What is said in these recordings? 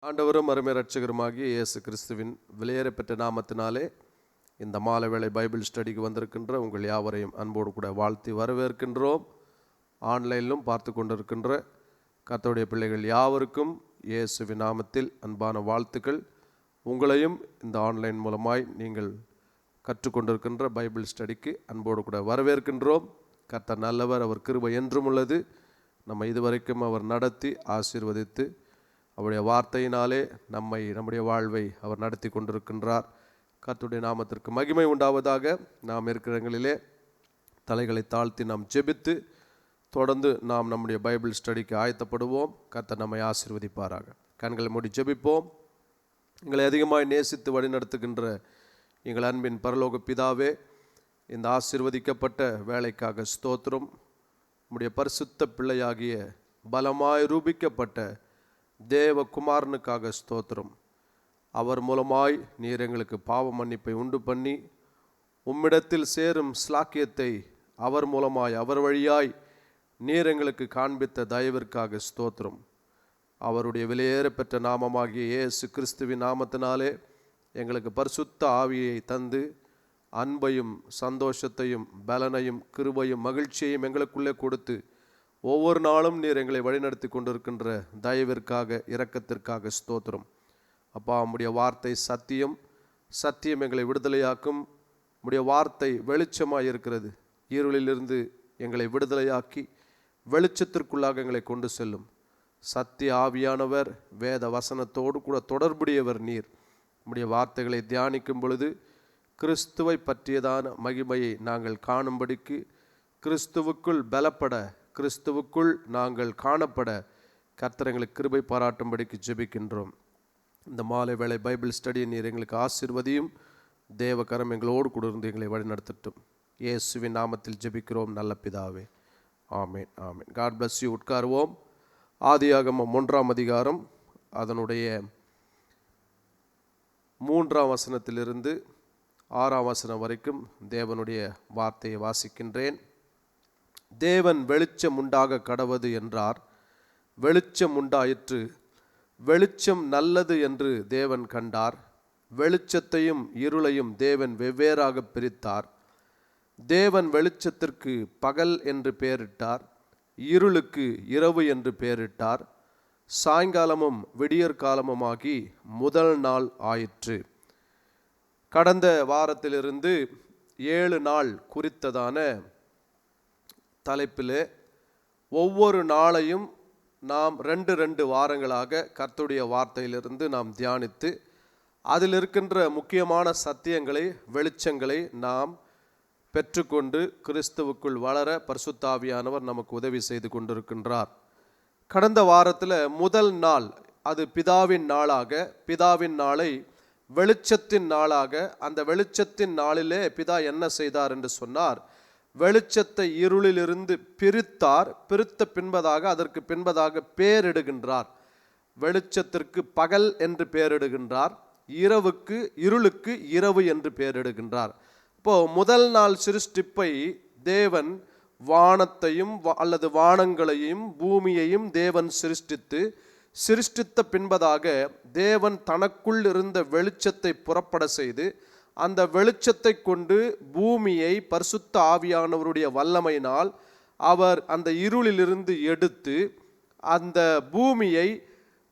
ஆண்டவரும் அருமை இரட்சகருமாகிய இயேசு கிறிஸ்துவின் விலையேறப்பெற்ற நாமத்தினாலே இந்த மாலை வேளை பைபிள் ஸ்டடிக்கு வந்திருக்கின்ற உங்கள் யாவரையும் அன்போடு கூட வாழ்த்தி வரவேற்கின்றோம். ஆன்லைனிலும் பார்த்து கொண்டிருக்கின்ற கர்த்தருடைய பிள்ளைகள் யாவருக்கும் இயேசுவின் நாமத்தில் அன்பான வாழ்த்துக்கள். உங்களையும் இந்த ஆன்லைன் மூலமாய் நீங்கள் கற்றுக்கொண்டிருக்கின்ற பைபிள் ஸ்டடிக்கு அன்போடு கூட வரவேற்கின்றோம். கர்த்தர் நல்லவர், அவர் கிருபை என்றும் உள்ளது. நம்ம இதுவரைக்கும் அவர் நடத்தி ஆசீர்வதித்து அவருடைய வார்த்தையினாலே நம்முடைய வாழ்வை அவர் நடத்தி கொண்டிருக்கின்றார். கர்த்தருடைய நாமத்திற்கு மகிமை உண்டாவதாக. நாம் இருக்கிற இடங்களிலே தலைகளை தாழ்த்தி நாம் ஜெபித்து தொடர்ந்து நாம் நம்முடைய பைபிள் ஸ்டடிக்கு ஆயத்தப்படுவோம். கர்த்தர் நம்மை ஆசீர்வதிப்பாராக. கண்களை மூடி ஜெபிப்போம். எங்களை அதிகமாய் நேசித்து வழிநடத்துகின்ற எங்கள் அன்பின் பரலோக பிதாவே, இந்த ஆசீர்வதிக்கப்பட்ட வேலைக்காக ஸ்தோத்திரம். நம்முடைய பரிசுத்த பிள்ளையாகிய பலமாய் ரூபிக்கப்பட்ட தேவகுமாரனுக்காக ஸ்தோத்திரம். அவர் மூலமாய் நீர் எங்களுக்கு பாவ மன்னிப்பை உண்டு பண்ணி உம்மிடத்தில் சேரும் ஸ்லாக்கியத்தை அவர் மூலமாய் அவர் வழியாய் நீர் எங்களுக்கு காண்பித்த தயவிற்காக ஸ்தோத்திரம். அவருடைய விலையேறப்பெற்ற நாமமாகிய இயேசு கிறிஸ்துவின் நாமத்தினாலே எங்களுக்கு பரிசுத்த ஆவியை தந்து அன்பையும் சந்தோஷத்தையும் பலனையும் கிருபையும் மகிழ்ச்சியையும் எங்களுக்குள்ளே கொடுத்து ஒவ்வொரு நாளும் நீர் எங்களை வழிநடத்தி கொண்டிருக்கின்ற தயவிற்காக இரக்கத்திற்காக ஸ்தோத்திரம். அப்பா, உம்முடைய வார்த்தை சத்தியம், சத்தியம் எங்களை விடுதலையாக்கும். உம்முடைய வார்த்தை வெளிச்சமாக இருக்கிறது. இருளிலிருந்து எங்களை விடுதலையாக்கி வெளிச்சத்திற்குள்ளாக எங்களை கொண்டு செல்லும். சத்திய ஆவியானவர், வேத வசனத்தோடு கூட தொடர்புடையவர் நீர். உம்முடைய வார்த்தைகளை தியானிக்கும் பொழுது கிறிஸ்துவை பற்றியதான மகிமையை நாங்கள் காணும்படிக்கு, கிறிஸ்துவுக்குள் பலப்பட, கிறிஸ்துவுக்குள் நாங்கள் காணப்பட கர்த்தர் எங்களுக்கு கிருபை பாராட்டும்படிக்கு ஜெபிக்கின்றோம். இந்த மாலை வேளை பைபிள் ஸ்டடியை நீர் எங்களுக்கு ஆசீர்வதியும். தேவகரம் எங்களோடு கூட இருந்து எங்களை வழிநடத்தட்டும். இயேசுவின் நாமத்தில் ஜெபிக்கிறோம் நல்ல பிதாவே, amen amen. God bless you. உட்காருவோம். ஆதியாகமம் 1ஆம் அதிகாரம் அதனுடைய 3ஆம் வசனத்திலிருந்து 6ஆம் வசனம் வரைக்கும் தேவனுடைய வார்த்தையை வாசிக்கின்றேன். தேவன் வெளிச்சம் உண்டாக கடவது என்றார். வெளிச்சம் உண்டாயிற்று. வெளிச்சம் நல்லது என்று தேவன் கண்டார். வெளிச்சத்தையும் இருளையும் தேவன் வெவ்வேறாக பிரித்தார். தேவன் வெளிச்சத்திற்கு பகல் என்று பெயரிட்டார், இருளுக்கு இரவு என்று பெயரிட்டார். சாயங்காலமும் விடியற்காலமுமாகி முதல் நாள் ஆயிற்று. கடந்த வாரத்திலிருந்து 7 நாள் குறித்ததான தலைப்பிலே ஒவ்வொரு நாளையும் நாம் 2 வாரங்களாக கர்த்தருடைய வார்த்தையிலிருந்து நாம் தியானித்து அதில் இருக்கின்ற முக்கியமான சத்தியங்களை, வெளிச்சங்களை நாம் பெற்றுக்கொண்டு கிறிஸ்துவுக்குள் வளர பரிசுத்த ஆவியானவர் நமக்கு உதவி செய்து கொண்டிருக்கின்றார். கடந்த வாரத்தில் முதல் நாள் அது பிதாவின் நாளாக, பிதாவின் நாளை வெளிச்சத்தின் நாளாக, அந்த வெளிச்சத்தின் நாளிலே பிதா என்ன செய்தார் என்று சொன்னார், வெளிச்சத்தை இருளிலிருந்து பிரித்தார். பிரித்த பின்பதாக அதற்கு பின்பதாக பேரிடுகின்றார். வெளிச்சத்திற்கு பகல் என்று பேரிடுகின்றார், இருளுக்கு இரவு என்று பேரிடுகின்றார். இப்போ முதல் நாள் சிருஷ்டிப்பை தேவன் வானத்தையும் அல்லது வானங்களையும் பூமியையும் தேவன் சிருஷ்டித்த பின்பதாக தேவன் தனக்குள் இருந்த வெளிச்சத்தை புறப்பட செய்து அந்த வெளிச்சத்தை கொண்டு பூமியை பரிசுத்த ஆவியானவருடைய வல்லமையினால் அவர் அந்த இருளிலிருந்து எடுத்து அந்த பூமியை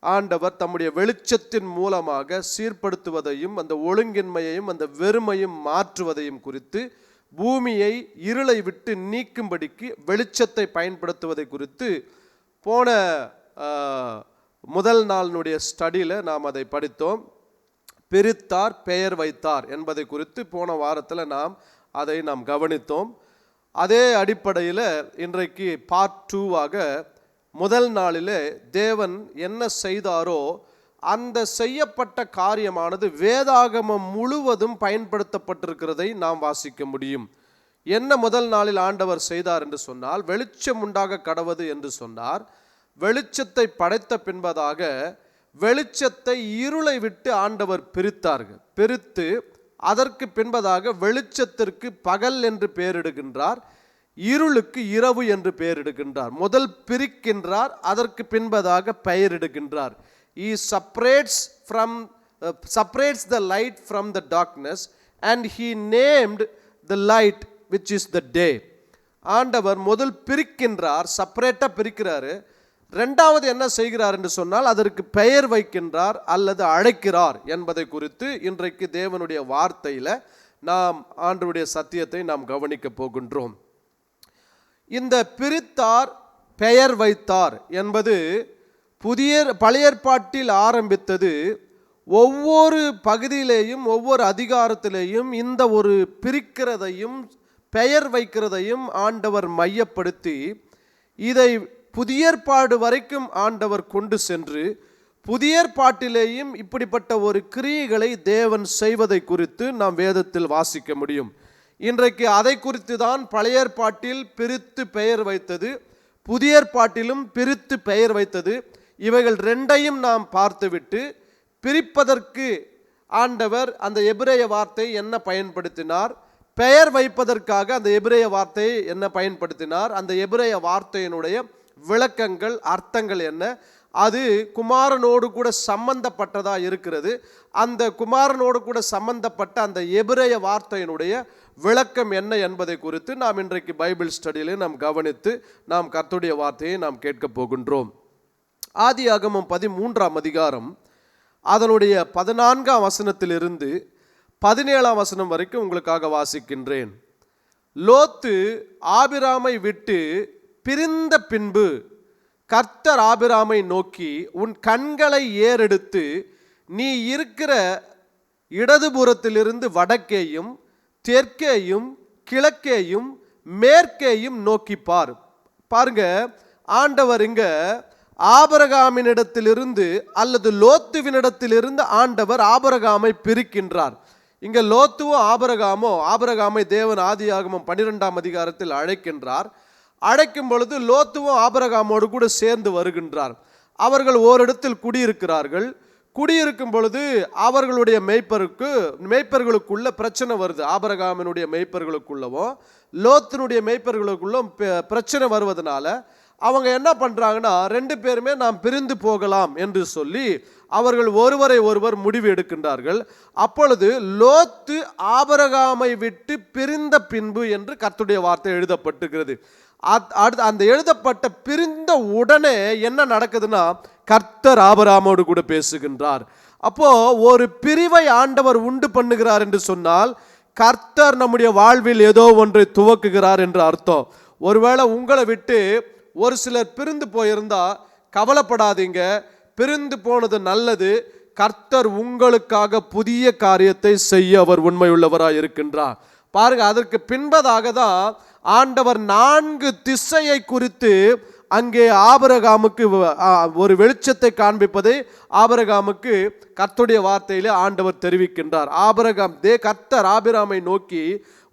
ஆண்டவர் தம்முடைய வெளிச்சத்தின் மூலமாக சீர்படுத்துவதையும் அந்த ஒழுங்கின்மையையும் அந்த வெறுமையும் மாற்றுவதையும் குறித்து, பூமியை இருளை விட்டு நீக்கும்படிக்கு வெளிச்சத்தை பயன்படுத்துவதை குறித்து போன முதல் நாளினுடைய ஸ்டடியில் நாம் அதை படித்தோம். பிரித்தார், பெயர் வைத்தார் என்பதை குறித்து போன வாரத்தில் அதை நாம் கவனித்தோம். அதே அடிப்படையில் இன்றைக்கு பார்ட் 2வாக முதல் நாளிலே தேவன் என்ன செய்தாரோ அந்த செய்யப்பட்ட காரியமானது வேதாகமம் முழுவதும் பயன்படுத்தப்பட்டிருக்கிறதை நாம் வாசிக்க முடியும். என்ன முதல் நாளில் ஆண்டவர் செய்தார் என்று சொன்னால், வெளிச்சம் உண்டாக கடவது என்று சொன்னார். வெளிச்சத்தை படைத்த பின்பதாக வெளிச்சத்தை இருளை விட்டு ஆண்டவர் பிரித்து அதற்கு பின்பதாக வெளிச்சத்திற்கு பகல் என்று பெயரிடுகின்றார், இருளுக்கு இரவு என்று பெயரிடுகின்றார். முதல் பிரிக்கின்றார், அதற்கு பின்பதாக பெயரிடுகின்றார். he separates the light from the darkness, and he named the light which is the day. ஆண்டவர் முதல் பிரிக்கின்றார், செப்பரேட்டா பிரிக்கிறாரு. ரெண்டாவது என்ன செய்கிறார் என்று சொன்னால் அதற்கு பெயர் வைக்கின்றார் அல்லது அழைக்கிறார் என்பதை குறித்து இன்றைக்கு தேவனுடைய வார்த்தையில நாம் ஆண்டவருடைய சத்தியத்தை நாம் கவனிக்க போகின்றோம். இந்த பிரித்தார், பெயர் வைத்தார் என்பது பழைய ஏற்பாட்டில் ஆரம்பித்தது. ஒவ்வொரு பகுதியிலேயும் ஒவ்வொரு அதிகாரத்திலேயும் இந்த ஒரு பிரிக்கிறதையும் பெயர் வைக்கிறதையும் ஆண்டவர் மையப்படுத்தி இதை புதிய ஏற்பாடு வரைக்கும் ஆண்டவர் கொண்டு சென்று புதிய ஏற்பாட்டிலேயும் இப்படிப்பட்ட ஒரு கிரியைகளை தேவன் செய்வதை குறித்து நாம் வேதத்தில் வாசிக்க முடியும். இன்றைக்கு அதை குறித்து தான் பழைய ஏற்பாட்டில் பிரித்து பெயர் வைத்தது, புதிய ஏற்பாட்டிலும் பிரித்து பெயர் வைத்தது. இவைகள் ரெண்டையும் நாம் பார்த்துவிட்டு பிரிப்பதற்கு ஆண்டவர் அந்த எபிரேய வார்த்தை என்ன பயன்படுத்தினார், பெயர் வைப்பதற்காக அந்த எபிரேய வார்த்தையை என்ன பயன்படுத்தினார், அந்த எபிரேய வார்த்தையினுடைய விளக்கங்கள் அர்த்தங்கள் என்ன, அது குமாரனோடு கூட சம்பந்தப்பட்டதா இருக்கிறது. அந்த குமாரனோடு கூட சம்பந்தப்பட்ட அந்த எபிரேய வார்த்தையினுடைய விளக்கம் என்ன என்பதை குறித்து நாம் இன்றைக்கு பைபிள் ஸ்டடியிலே நாம் கவனித்து நாம் கர்த்தருடைய வார்த்தையை நாம் கேட்க போகின்றோம். ஆதியாகமம் 13ஆம் அதிகாரம் அதனுடைய 14ஆம் வசனத்திலிருந்து 17ஆம் வசனம் வரைக்கும் உங்களுக்காக வாசிக்கின்றேன். லோத்து ஆபிராமை விட்டு பிரிந்த பின்பு கர்த்தர் ஆபிராமை நோக்கி, உன் கண்களை ஏறெடுத்து நீ இருக்கிற இடதுபுறத்திலிருந்து வடக்கேயும் தெற்கேயும் கிழக்கேயும் மேற்கேயும் நோக்கி பார். பாருங்க, ஆண்டவர் இங்க ஆபிரகாமினிடத்திலிருந்து அல்லது லோத்துவினிடத்திலிருந்து ஆண்டவர் ஆபிரகாமை பிரிக்கின்றார். இங்க லோத்துவும் ஆபிரகாமை தேவன் ஆதியாகமம் 12ஆம் அதிகாரத்தில் அழைக்கின்றார். அழைக்கும் பொழுது லோத்துவும் ஆபிரகாமோடு கூட சேர்ந்து வருகின்றார். அவர்கள் ஓரிடத்தில் குடியிருக்கிறார்கள். குடியிருக்கும் பொழுது அவர்களுடைய மேய்ப்பர்களுக்குள்ள பிரச்சனை வருது. ஆபிரகாமினுடைய மேய்ப்பர்களுக்குள்ளவும் லோத்தினுடைய மேய்ப்பர்களுக்குள்ளும் பிரச்சனை வருவதனால அவங்க என்ன பண்றாங்கன்னா, ரெண்டு பேருமே நாம் பிரிந்து போகலாம் என்று சொல்லி அவர்கள் ஒருவரை ஒருவர் முடிவு எடுக்கின்றார்கள். அப்பொழுது லோத்து ஆபிரகாமை விட்டு பிரிந்த பின்பு என்று கர்த்தருடைய வார்த்தை எழுதப்பட்டிருக்கிறது. அந்த எழுதப்பட்ட பிரிந்த உடனே என்ன நடக்குதுன்னா, கர்த்தர் ஆபிரகாமோடு கூட பேசுகின்றார். அப்போ ஒரு பிரிவை ஆண்டவர் உண்டு பண்ணுகிறார் என்று சொன்னால் கர்த்தர் நம்முடைய வாழ்வில் ஏதோ ஒன்றை துவக்குகிறார் என்று அர்த்தம். ஒருவேளை உங்களை விட்டு ஒரு சிலர் பிரிந்து போயிருந்தா கவலைப்படாதீங்க, பிரிந்து போனது நல்லது. கர்த்தர் உங்களுக்காக புதிய காரியத்தை செய்ய அவர் உண்மையுள்ளவராய் இருக்கின்றார். பாருங்க, அதற்கு பின்பதாக தான் ஆண்டவர் 4 திசையை குறித்து அங்கே ஆபிரகாமுக்கு ஒரு வெளிச்சத்தை காண்பிப்பதை ஆபிரகாமுக்கு கர்த்தருடைய வார்த்தையிலே ஆண்டவர் தெரிவிக்கின்றார். கர்த்தர் ஆபிரகாமை நோக்கி,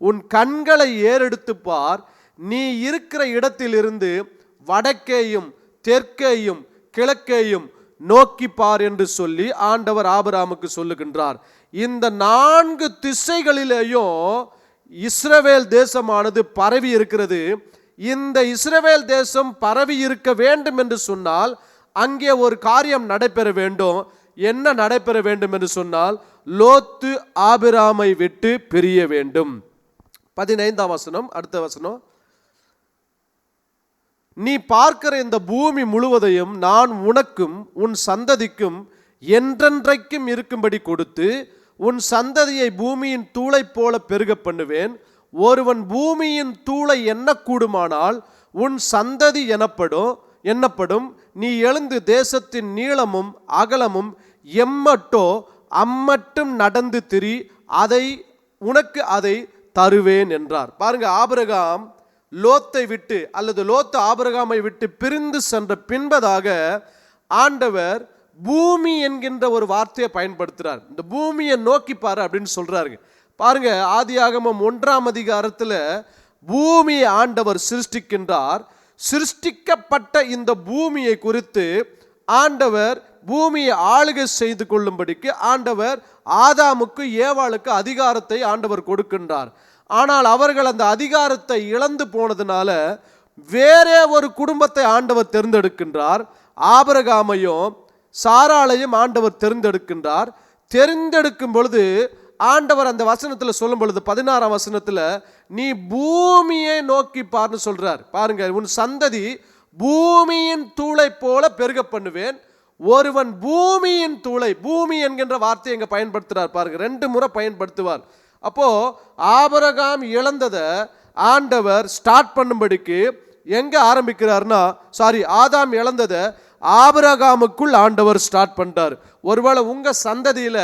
உன் கண்களை ஏறெடுத்து பார், நீ இருக்கிற இடத்திலிருந்து வடக்கேயும் தெற்கேயும் கிழக்கேயும் நோக்கி பார் என்று சொல்லி ஆண்டவர் ஆபிரகாமுக்கு சொல்லுகின்றார். இந்த 4 திசைகளிலேயும் இஸ்ரவேல் தேசமானது பரவி இருக்கிறது. இந்த இஸ்ரவேல் தேசம் பரவி இருக்க வேண்டும் என்று சொன்னால் அங்கே ஒரு காரியம் நடைபெற வேண்டும். என்ன நடைபெற வேண்டும் என்று சொன்னால், லோத்து ஆபிரகாமை விட்டு பிரிய வேண்டும். 15ஆம் வசனம், அடுத்த வசனம், நீ பார்க்கிற இந்த பூமி முழுவதையும் நான் உனக்கும் உன் சந்ததிக்கும் என்றென்றைக்கும் இருக்கும்படி கொடுத்து உன் சந்ததியை பூமியின் தூளை போல பெருக பண்ணுவேன். ஒருவன் பூமியின் தூளை எண்ணக்கூடுமானால் உன் சந்ததி எண்ணப்படும். நீ எழுந்து தேசத்தின் நீளமும் அகலமும் எம்மட்டோ அம்மட்டும் நடந்து திரி, உனக்கு அதை தருவேன் என்றார். பாருங்க, ஆபிரகாம் லோத்தை விட்டு அல்லது லோத்து ஆபிரகாமை விட்டு பிரிந்து சென்ற பின்பதாக ஆண்டவர் பூமி என்கின்ற ஒரு வார்த்தையை பயன்படுத்துறார். இந்த பூமியை நோக்கி பாரு அப்படின்னு சொல்றாரு. பாருங்க, ஆதியாகமம் 1ஆம் அதிகாரத்தில் பூமியை ஆண்டவர் சிருஷ்டிக்கின்றார். சிருஷ்டிக்கப்பட்ட இந்த பூமியை குறித்து ஆண்டவர் பூமியை ஆளுகை செய்து கொள்ளும்படிக்கு ஆண்டவர் ஆதாமுக்கு ஏவாளுக்கு அதிகாரத்தை ஆண்டவர் கொடுக்கின்றார். ஆனால் அவர்கள் அந்த அதிகாரத்தை இழந்து போனதுனால வேறே ஒரு குடும்பத்தை ஆண்டவர் தேர்ந்தெடுக்கின்றார். ஆபிரகாமையும் சாராளையும் ஆண்டவர் தெரிந்தெடுக்கின்றார். தெரிந்தெடுக்கும் பொழுது ஆண்டவர் அந்த வசனத்தில் சொல்லும் பொழுது 16ஆம் வசனத்தில் நீ பூமியை நோக்கி பார்ன்னு சொல்றார். பாருங்க, உன் சந்ததி பூமியின் தூளை போல பெருக பண்ணுவேன். ஒருவன் பூமியின் தூளை, பூமி என்கின்ற வார்த்தையை இங்க பயன்படுத்துறார். பாருங்க, 2 முறை பயன்படுத்துவார். அப்போ ஆபிரகாம் இழந்ததை ஆண்டவர் ஸ்டார்ட் பண்ணும்படிக்கு எங்க ஆரம்பிக்கிறார்னா, ஆதாம் இழந்ததை ஆபிரகாமுக்குள் ஆண்டவர் ஸ்டார்ட் பண்றார். ஒருவேளை உங்க சந்ததியில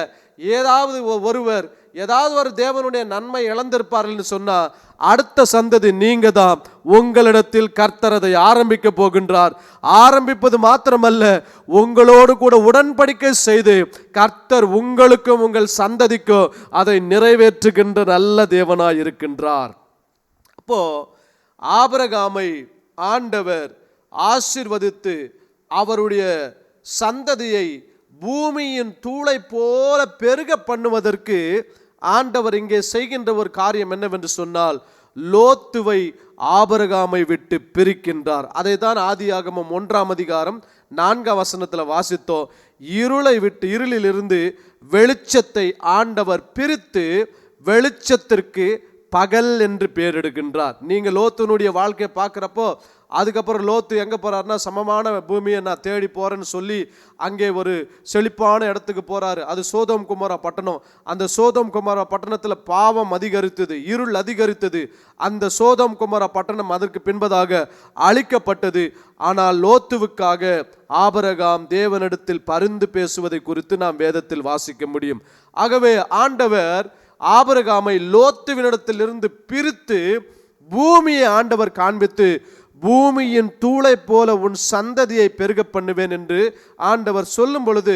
ஏதாவது ஒரு தேவனுடைய நன்மை இழந்திருப்பார்கள் சொன்னா அடுத்த சந்ததி நீங்க தான். உங்களிடத்தில் கர்த்தர் அதை ஆரம்பிக்க போகின்றார். ஆரம்பிப்பது மாத்திரமல்ல, உங்களோடு கூட உடன்படிக்கை செய்து கர்த்தர் உங்களுக்கும் உங்கள் சந்ததிக்கும் அதை நிறைவேற்றுகின்ற நல்ல தேவனாய் இருக்கின்றார். அப்போ ஆபிரகாமை ஆண்டவர் ஆசீர்வதித்து அவருடைய சந்ததியை பூமியின் தூளை போல பெருக பண்ணுவதற்கு ஆண்டவர் இங்கே செய்கின்ற ஒரு காரியம் என்னவென்று சொன்னால், லோத்துவை ஆபிரகாமை விட்டு பிரிக்கின்றார். அதை தான் ஆதியாகமம் 1ஆம் அதிகாரம் 4ஆம் வசனத்தில் வாசித்தோம். இருளிலிருந்து வெளிச்சத்தை ஆண்டவர் பிரித்து வெளிச்சத்திற்கு பகல் என்று பேரிடுகின்றார். நீங்க லோத்துனுடைய வாழ்க்கையை பார்க்குறப்போ, அதுக்கப்புறம் லோத்து எங்கே போறாருன்னா, சமமான பூமியை நான் தேடி போறேன்னு சொல்லி அங்கே ஒரு செழிப்பான இடத்துக்கு போறாரு. அது சோதோம் குமாரா பட்டணம். அந்த சோதோம் குமாரா பட்டணத்தில் பாவம் அதிகரித்தது, இருள் அதிகரித்தது. அந்த சோதோம் குமாரா பட்டணம் அதற்கு பின்பதாக அழிக்கப்பட்டது. ஆனால் லோத்துவுக்காக ஆபிரகாம் தேவனிடத்தில் பரிந்து பேசுவதை குறித்து நாம் வேதத்தில் வாசிக்க முடியும். ஆகவே ஆண்டவர் ஆபிரகாமை லோத்துவினிடத்திலிருந்து பிரித்து பூமியை ஆண்டவர் காண்பித்து, பூமியின் தூளை போல உன் சந்ததியை பெருக பண்ணுவேன் என்று ஆண்டவர் சொல்லும் பொழுது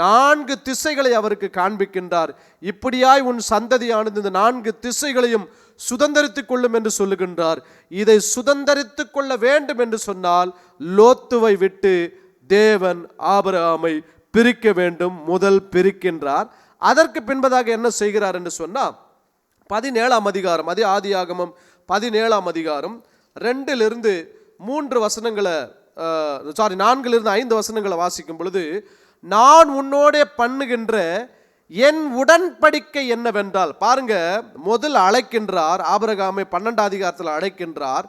4 திசைகளை அவருக்கு காண்பிக்கின்றார். இப்படியாய் உன் சந்ததியானது இந்த 4 திசைகளையும் சுதந்தரித்துக் கொள்ளும் என்று சொல்லுகின்றார். இதை சுதந்தரித்துக் கொள்ள வேண்டும் என்று சொன்னால் லோத்துவை விட்டு தேவன் ஆபிரகாமை பிரிக்க வேண்டும். முதல் பிரிக்கின்றார். அதற்கு பின்பதாக என்ன செய்கிறார் என்று சொன்னால் 17ஆம் அதிகாரம், அதே ஆதியாகமம் 17ஆம் அதிகாரம் 2லிருந்து 3 வசனங்களை 4லிருந்து 5 வசனங்களை வாசிக்கும் பொழுது, நான் உன்னோடே பண்ணுகின்ற என் உடன்படிக்கை என்னவென்றால், பாருங்க, முதல் அழைக்கின்றார் ஆபிரகாமை 12ஆம் அதிகாரத்தில் அழைக்கின்றார்.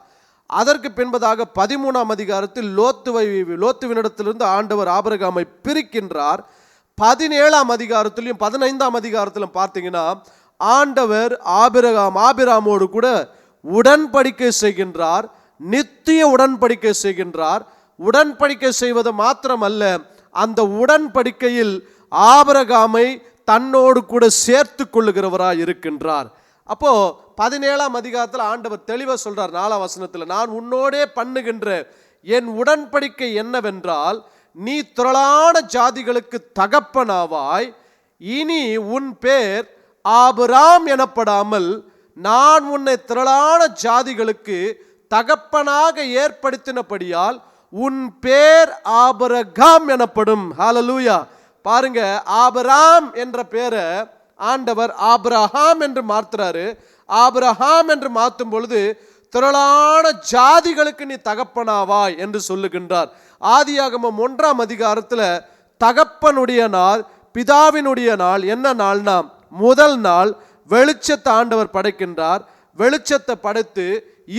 அதற்கு பின்பதாக 13ஆம் அதிகாரத்தில் லோத்துவினிடத்திலிருந்து ஆண்டவர் ஆபிரகாமை பிரிக்கின்றார். 17ஆம் அதிகாரத்திலும் 15ஆம் அதிகாரத்திலும் பார்த்தீங்கன்னா ஆண்டவர் ஆபிரகாமோடு கூட உடன்படிக்கை செய்கின்றார். நித்திய உடன்படிக்கை செய்கின்றார். உடன்படிக்கை செய்வது மாத்திரமல்ல, அந்த உடன்படிக்கையில் ஆபிரகாமை தன்னோடு கூட சேர்த்து கொள்ளுகிறவராய் இருக்கின்றார். அப்போ 17ஆம் அதிகாரத்தில் ஆண்டவர் தெளிவா சொல்றார் 4ஆம் வசனத்தில், நான் உன்னோடே பண்ணுகின்ற என் உடன்படிக்கை என்னவென்றால், நீ திரளான ஜாதிகளுக்கு தகப்பனாவாய். இனி உன் பேர் ஆபிராம் எனப்படாமல் நான் உன்னை திரளான ஜாதிகளுக்கு தகப்பனாக ஏற்படுத்தினபடியால் உன் பேர் ஆபிரகாம் எனப்படும். ஹல்லேலூயா. பாருங்க, ஆபிராம் என்ற பேரை ஆண்டவர் ஆபிரகாம் என்று மாற்றுறாரு. ஆபிரகாம் என்று மாற்றும் பொழுது திரளான ஜாதிகளுக்கு நீ தகப்பனாவாய் என்று சொல்லுகின்றார். ஆதியாகமம் 1ஆம் அதிகாரத்தில் தகப்பனுடைய நாள், பிதாவினுடைய நாள் என்ன நாள்னா, முதல் நாள் வெளிச்சத்தை ஆண்டவர் படைக்கின்றார். வெளிச்சத்தை படைத்து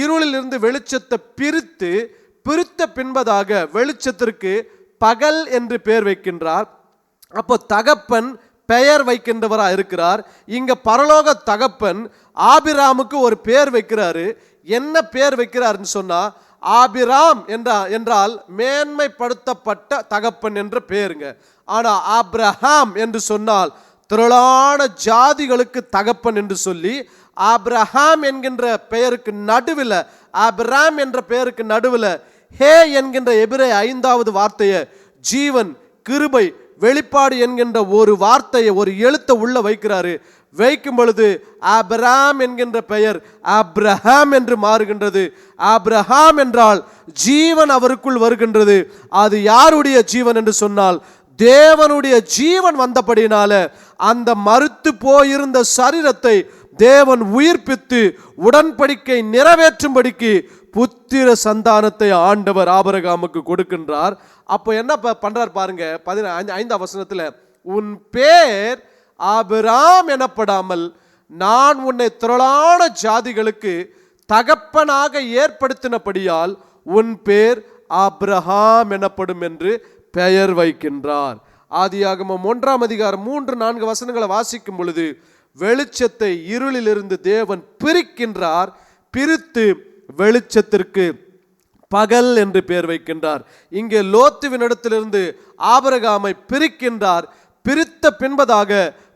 இருளிலிருந்து வெளிச்சத்தை பிரித்த பின்பதாக வெளிச்சத்திற்கு பகல் என்று பெயர் வைக்கின்றார். அப்போ தகப்பன் பெயர் வைக்கின்றவராக இருக்கிறார். இங்க பரலோக தகப்பன் ஆபிராமுக்கு ஒரு பெயர் வைக்கிறாரு. என்ன பெயர் வைக்கிறார்னு சொன்னா, ஆபிராம் என்றால் மேன்மைப்படுத்தப்பட்ட தகப்பன் என்ற பெயருங்க. ஆனா ஆபிரகாம் என்று சொன்னால் திரளான ஜாதிகளுக்கு தகப்பன் என்று சொல்லி, ஆபிரகாம் என்கின்ற பெயருக்கு நடுவில், ஆபிராம் என்ற பெயருக்கு நடுவில் ஹே என்கின்ற எபிரேய 5வது வார்த்தையை, ஜீவன், கிருபை, வெளிப்பாடு என்கின்ற ஒரு வார்த்தையை, ஒரு எழுத்தை உள்ள வைக்கிறாரு. வைக்கும் பொழுது ஆபிரகாம் என்கின்ற பெயர் ஆபிரகாம் என்று மாறுகின்றது. ஆபிரகாம் என்றால் ஜீவன் அவருக்குள் வருகின்றது. அது யாருடைய ஜீவன் என்று சொன்னால் தேவனுடைய ஜீவன் வந்தபடினால அந்த மரித்து போயிருந்த சரீரத்தை தேவன் உயிர்ப்பித்து உடன்படிக்கை நிறைவேற்றும்படிக்கு புத்திர சந்தானத்தை ஆண்டவர் ஆபிரகாமுக்கு கொடுக்கின்றார். அப்போ என்ன பண்றார் பாருங்க, 5ஆம் வசனத்துல, உன் பேர் ஆபிராம் எனப்படாமல் நான் உன்னை திரளான ஜாதிகளுக்கு தகப்பனாக ஏற்படுத்தினபடியால் உன் பேர் ஆபிரகாம் எனப்படும் என்று பெயர் வைக்கின்றார். ஆதியாகமம் 1ஆம் அதிகாரம் 3-4 வசனங்களை வாசிக்கும் பொழுது, வெளிச்சத்தை இருளிலிருந்து தேவன் பிரிக்கின்றார், பிரித்து வெளிச்சத்திற்கு பகல் என்று பெயர் வைக்கின்றார். இங்கே லோத்துவினிடத்திலிருந்து ஆபிரகாமை பிரிக்கின்றார். பிரித்த பின்பதாக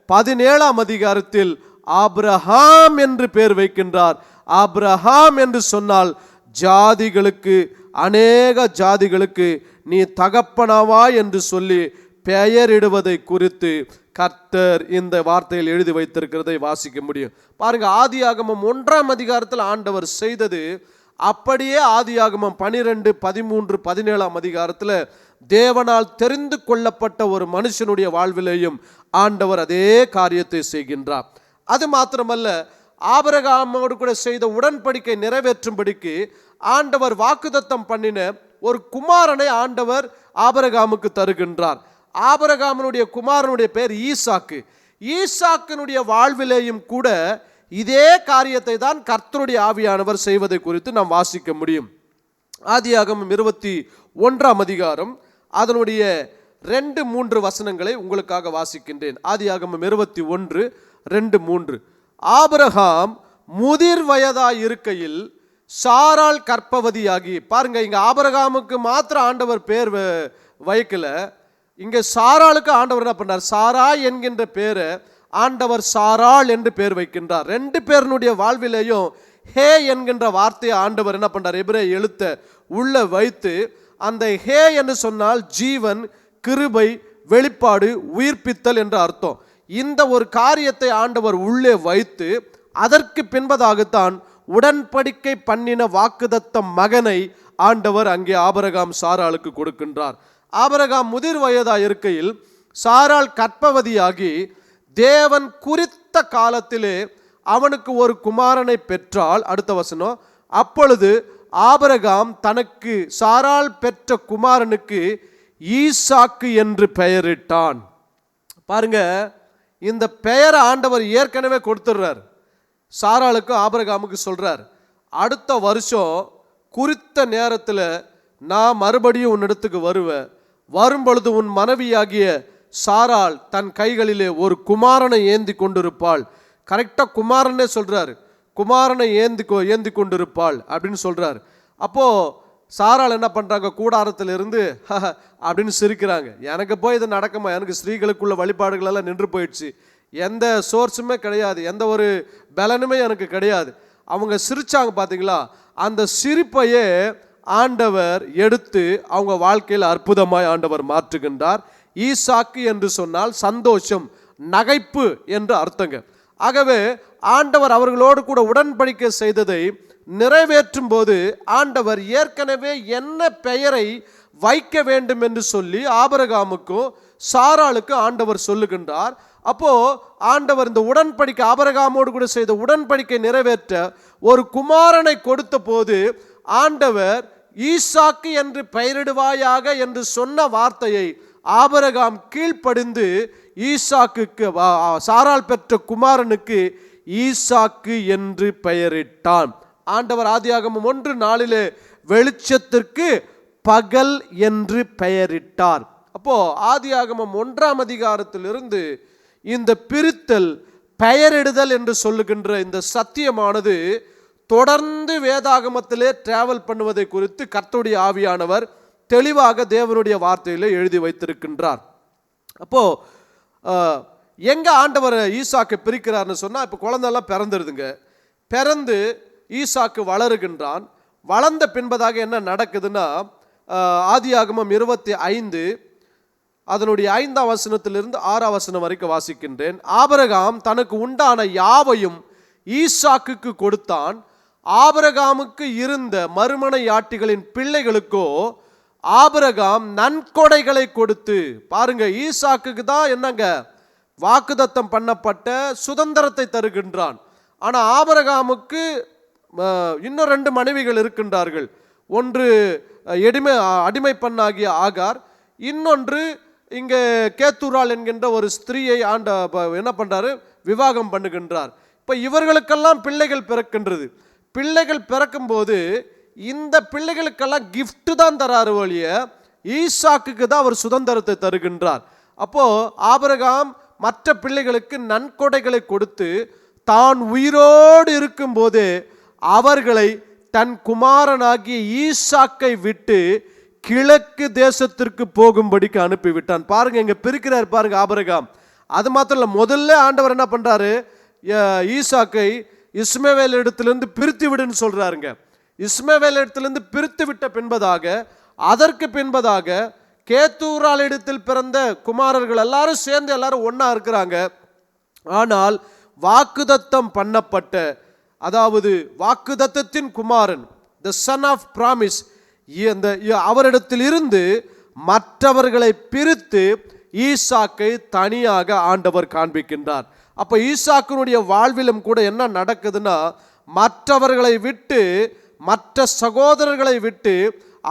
17ஆம் அதிகாரத்தில் ஆபிரகாம் என்று பெயர் வைக்கின்றார். ஆபிரகாம் என்று சொன்னால் ஜாதிகளுக்கு, அநேக ஜாதிகளுக்கு நீ தகப்பனாவா என்று சொல்லி பெயரிடுவதை குறித்து கர்த்தர் இந்த வார்த்தையில் எழுதி வைத்திருக்கிறதை வாசிக்க முடியும். பாருங்க, ஆதியாகமம் 1ஆம் அதிகாரத்தில் ஆண்டவர் செய்தது அப்படியே ஆதியாகமம் 12, 13, 17ஆம் அதிகாரத்தில் தேவனால் தெரிந்து கொள்ளப்பட்ட ஒரு மனுஷனுடைய வாழ்விலேயும் ஆண்டவர் அதே காரியத்தை செய்கின்றார். அது மாத்திரமல்ல, ஆபிரகாமோடு கூட செய்த உடன்படிக்கை நிறைவேற்றும்படிக்கு ஆண்டவர் வாக்குத்தத்தம் பண்ணின ஒரு குமாரனை ஆண்டவர் ஆபிரகாமுக்கு தருகின்றார். ஆபிரகாமனுடைய குமாரனுடைய பெயர் ஈசாக்கு. ஈசாக்கினுடைய வாழ்விலேயும் கூட இதே காரியத்தை தான் கர்த்தருடைய ஆவியானவர் செய்வதை குறித்து நாம் வாசிக்க முடியும். ஆதியாகமம் 21ஆம் அதிகாரம் அதனுடைய 2-3 வசனங்களை உங்களுக்காக வாசிக்கின்றேன். ஆதியாகமம் 21, 2, 3. ஆபிரகாம் முதிர் வயதாய் இருக்கையில் சாராள் கர்ப்பவதியாகி, பாருங்க, இங்க ஆபிரகாமுக்கு மாத்திரம் ஆண்டவர் பேர் வைக்கல, இங்க சாராளுக்கு ஆண்டவர் என்ன பண்ணார், சாரா என்கின்ற பேரை ஆண்டவர் சாராள் என்று பேர் வைக்கின்றார். 2 பேருடைய வாழ்விலேயும் ஹே என்கின்ற வார்த்தையை ஆண்டவர் என்ன பண்றார், எபிரேய எழுத்த உள்ள வைத்து, அந்த ஹே என்று சொன்னால் ஜீவன், கிருபை, வெளிப்பாடு, உயிர்ப்பித்தல் என்ற அர்த்தம். இந்த ஒரு காரியத்தை ஆண்டவர் உள்ளே வைத்து அதற்கு பின்பதாகத்தான் உடன்படிக்கை பண்ணின வாக்குதத்த மகனை ஆண்டவர் அங்கே ஆபிரகாம் சாராளுக்கு கொடுக்கின்றார். ஆபிரகாம் முதிர் வயதாய் இருக்கையில் சாராள் கர்ப்பவதியாகி தேவன் குறித்த காலத்திலே அவனுக்கு ஒரு குமாரனை பெற்றாள். அடுத்த வசனம், அப்பொழுது ஆபிரகாம் தனக்கு சாராள் பெற்ற குமாரனுக்கு ஈசாக்கு என்று பெயரிட்டான். பாருங்க, இந்த பெயரை ஆண்டவர் ஏற்கனவே கொடுத்துடுறார். சாராளுக்கு ஆபிரகாமுக்கு சொல்றார், அடுத்த வருஷம் குறித்த நேரத்தில் நான் மறுபடியும் உன்னிடத்துக்கு வருவேன், வரும்பொழுது உன் மனைவியாகிய சாராள் தன் கைகளிலே ஒரு குமாரனை ஏந்தி கொண்டிருப்பாள். கரெக்டாக குமாரனே சொல்றாரு, குமாரனை ஏந்தி கொண்டிருப்பாள் அப்படின்னு சொல்றாரு. அப்போ சாராள் என்ன பண்றாங்க, கூடாரத்தில் இருந்து அப்படின்னு சிரிக்கிறாங்க. எனக்கு போய் இது நடக்குமா, எனக்கு ஸ்திரீகளுக்குள்ள வழிபாடுகள் எல்லாம் நின்று போயிடுச்சு, எந்த சோர்ஸுமே கிடையாது, எந்த ஒரு பலனுமே எனக்கு கிடையாது. அவங்க சிரிச்சாங்க பார்த்தீங்களா, அந்த சிரிப்பையே ஆண்டவர் எடுத்து அவங்க வாழ்க்கையில் அற்புதமாய் ஆண்டவர் மாற்றுகின்றார். ஈசாக்கு என்று சொன்னால் சந்தோஷம், நகைப்பு என்று அர்த்தங்க. ஆகவே ஆண்டவர் அவர்களோடு கூட உடன்படிக்கை செய்ததை நிறைவேற்றும் போது ஆண்டவர் ஏற்கனவே என்ன பெயரை வைக்க வேண்டும் என்று சொல்லி ஆபிரகாமுக்கும் சாராளுக்கும் ஆண்டவர் சொல்லுகின்றார். அப்போ ஆண்டவர் இந்த உடன்படிக்கை, ஆபிரகாமோடு கூட செய்த உடன்படிக்கை நிறைவேற்ற ஒரு குமாரனை கொடுத்த போது ஆண்டவர் ஈசாக்கு என்று பெயரிடுவாயாக என்று சொன்ன வார்த்தையை ஆபிரகாம் கீழ்ப்படிந்து ஈசாக்குக்கு, சாராள் பெற்ற குமாரனுக்கு ஈசாக்கு என்று பெயரிட்டான். ஆண்டவர் ஆதியாகமம் 1:4 வெளிச்சத்திற்கு பகல் என்று பெயரிட்டார். அப்போ ஆதியாகமம் 1ஆம் அதிகாரத்திலிருந்து இந்த பிரித்தல், பெயரிடுதல் என்று சொல்லுகின்ற இந்த சத்தியமானது தொடர்ந்து வேதாகமத்திலே டிராவல் பண்ணுவதை குறித்து கர்த்தருடைய ஆவியானவர் தெளிவாக தேவனுடைய வார்த்தையிலே எழுதி வைத்திருக்கின்றார். அப்போ எங்க ஆண்டவர் ஈசாக்கு பிரிக்கிறார்னு சொன்னா, இப்போ குழந்தைலாம் பிறந்துருதுங்க, பிறந்து ஈசாக்கு வளருகின்றான். வளர்ந்த பின்பதாக என்ன நடக்குதுன்னா, ஆதியாகமம் 25 அதனுடைய 5ஆம் வசனத்திலிருந்து 6ஆம் வசனம் வரைக்கும் வாசிக்கின்றேன். ஆபிரகாம் தனக்கு உண்டான யாவையும் ஈசாக்குக்கு கொடுத்தான். ஆபிரகாமுக்கு இருந்த மறுமனையாட்டிகளின் பிள்ளைகளுக்கோ ஆபிரகாம் நன்கொடைகளை கொடுத்து, பாருங்க, ஈசாக்குக்கு தான் என்னங்க வாக்குதத்தம் பண்ணப்பட்ட சுதந்திரத்தை தருகின்றான். ஆனால் ஆபிரகாமுக்கு இன்னும் 2 மனைவிகள் இருக்கின்றார்கள். ஒன்று அடிமை பெண்ணாகிய ஆகார், இன்னொன்று இங்கே கேத்தூராள் என்கின்ற ஒரு ஸ்திரீயை என்ன பண்றாரு, விவாகம் பண்ணுகின்றார். இப்போ இவர்களுக்கெல்லாம் பிள்ளைகள் பிறக்கின்றது. பிள்ளைகள் பிறக்கும்போது இந்த பிள்ளைகளுக்கெல்லாம் கிஃப்ட் தான் தராரு ஒழிய ஈசாக்குக்கு தான் அவர் சுதந்திரத்தை தருகின்றார். அப்போ ஆபிரகாம் மற்ற பிள்ளைகளுக்கு நன்கொடைகளை கொடுத்து தான் உயிரோடு இருக்கும் போதே அவர்களை தன் குமாரனாகிய ஈசாக்கை விட்டு கிழக்கு தேசத்திற்கு போகும்படிக்கு அனுப்பிவிட்டான். பாருங்க, இங்க பிரிக்கிறார் பாருங்க ஆபிரகாம். அது மாத்திரம் இல்லை, முதல்ல ஆண்டவர் என்ன பண்றாரு, ஈசாக்கை இஸ்மவேல் இடத்திலிருந்து பிரித்து விடுன்னு சொல்றாருங்க. இஸ்மவேல் இடத்திலிருந்து பிரித்து விட்ட பின்பதாக, அதற்கு பின்பதாக கேத்தூரால் இடத்தில் பிறந்த குமாரர்கள் எல்லாரும் சேர்ந்து எல்லாரும் ஒன்னா இருக்கிறாங்க. ஆனால் வாக்குதத்தம் பண்ணப்பட்ட, அதாவது வாக்குதத்தத்தின் குமாரன், த சன் ஆஃப் பிராமிஸ், அவரிடத்தில் இருந்து மற்றவர்களை பிரித்து ஈசாக்கை தனியாக ஆண்டவர் காண்பிக்கின்றார். அப்ப ஈசாக்கினுடைய வாழ்விலும் கூட என்ன நடக்குதுன்னா, மற்றவர்களை விட்டு, மற்ற சகோதரர்களை விட்டு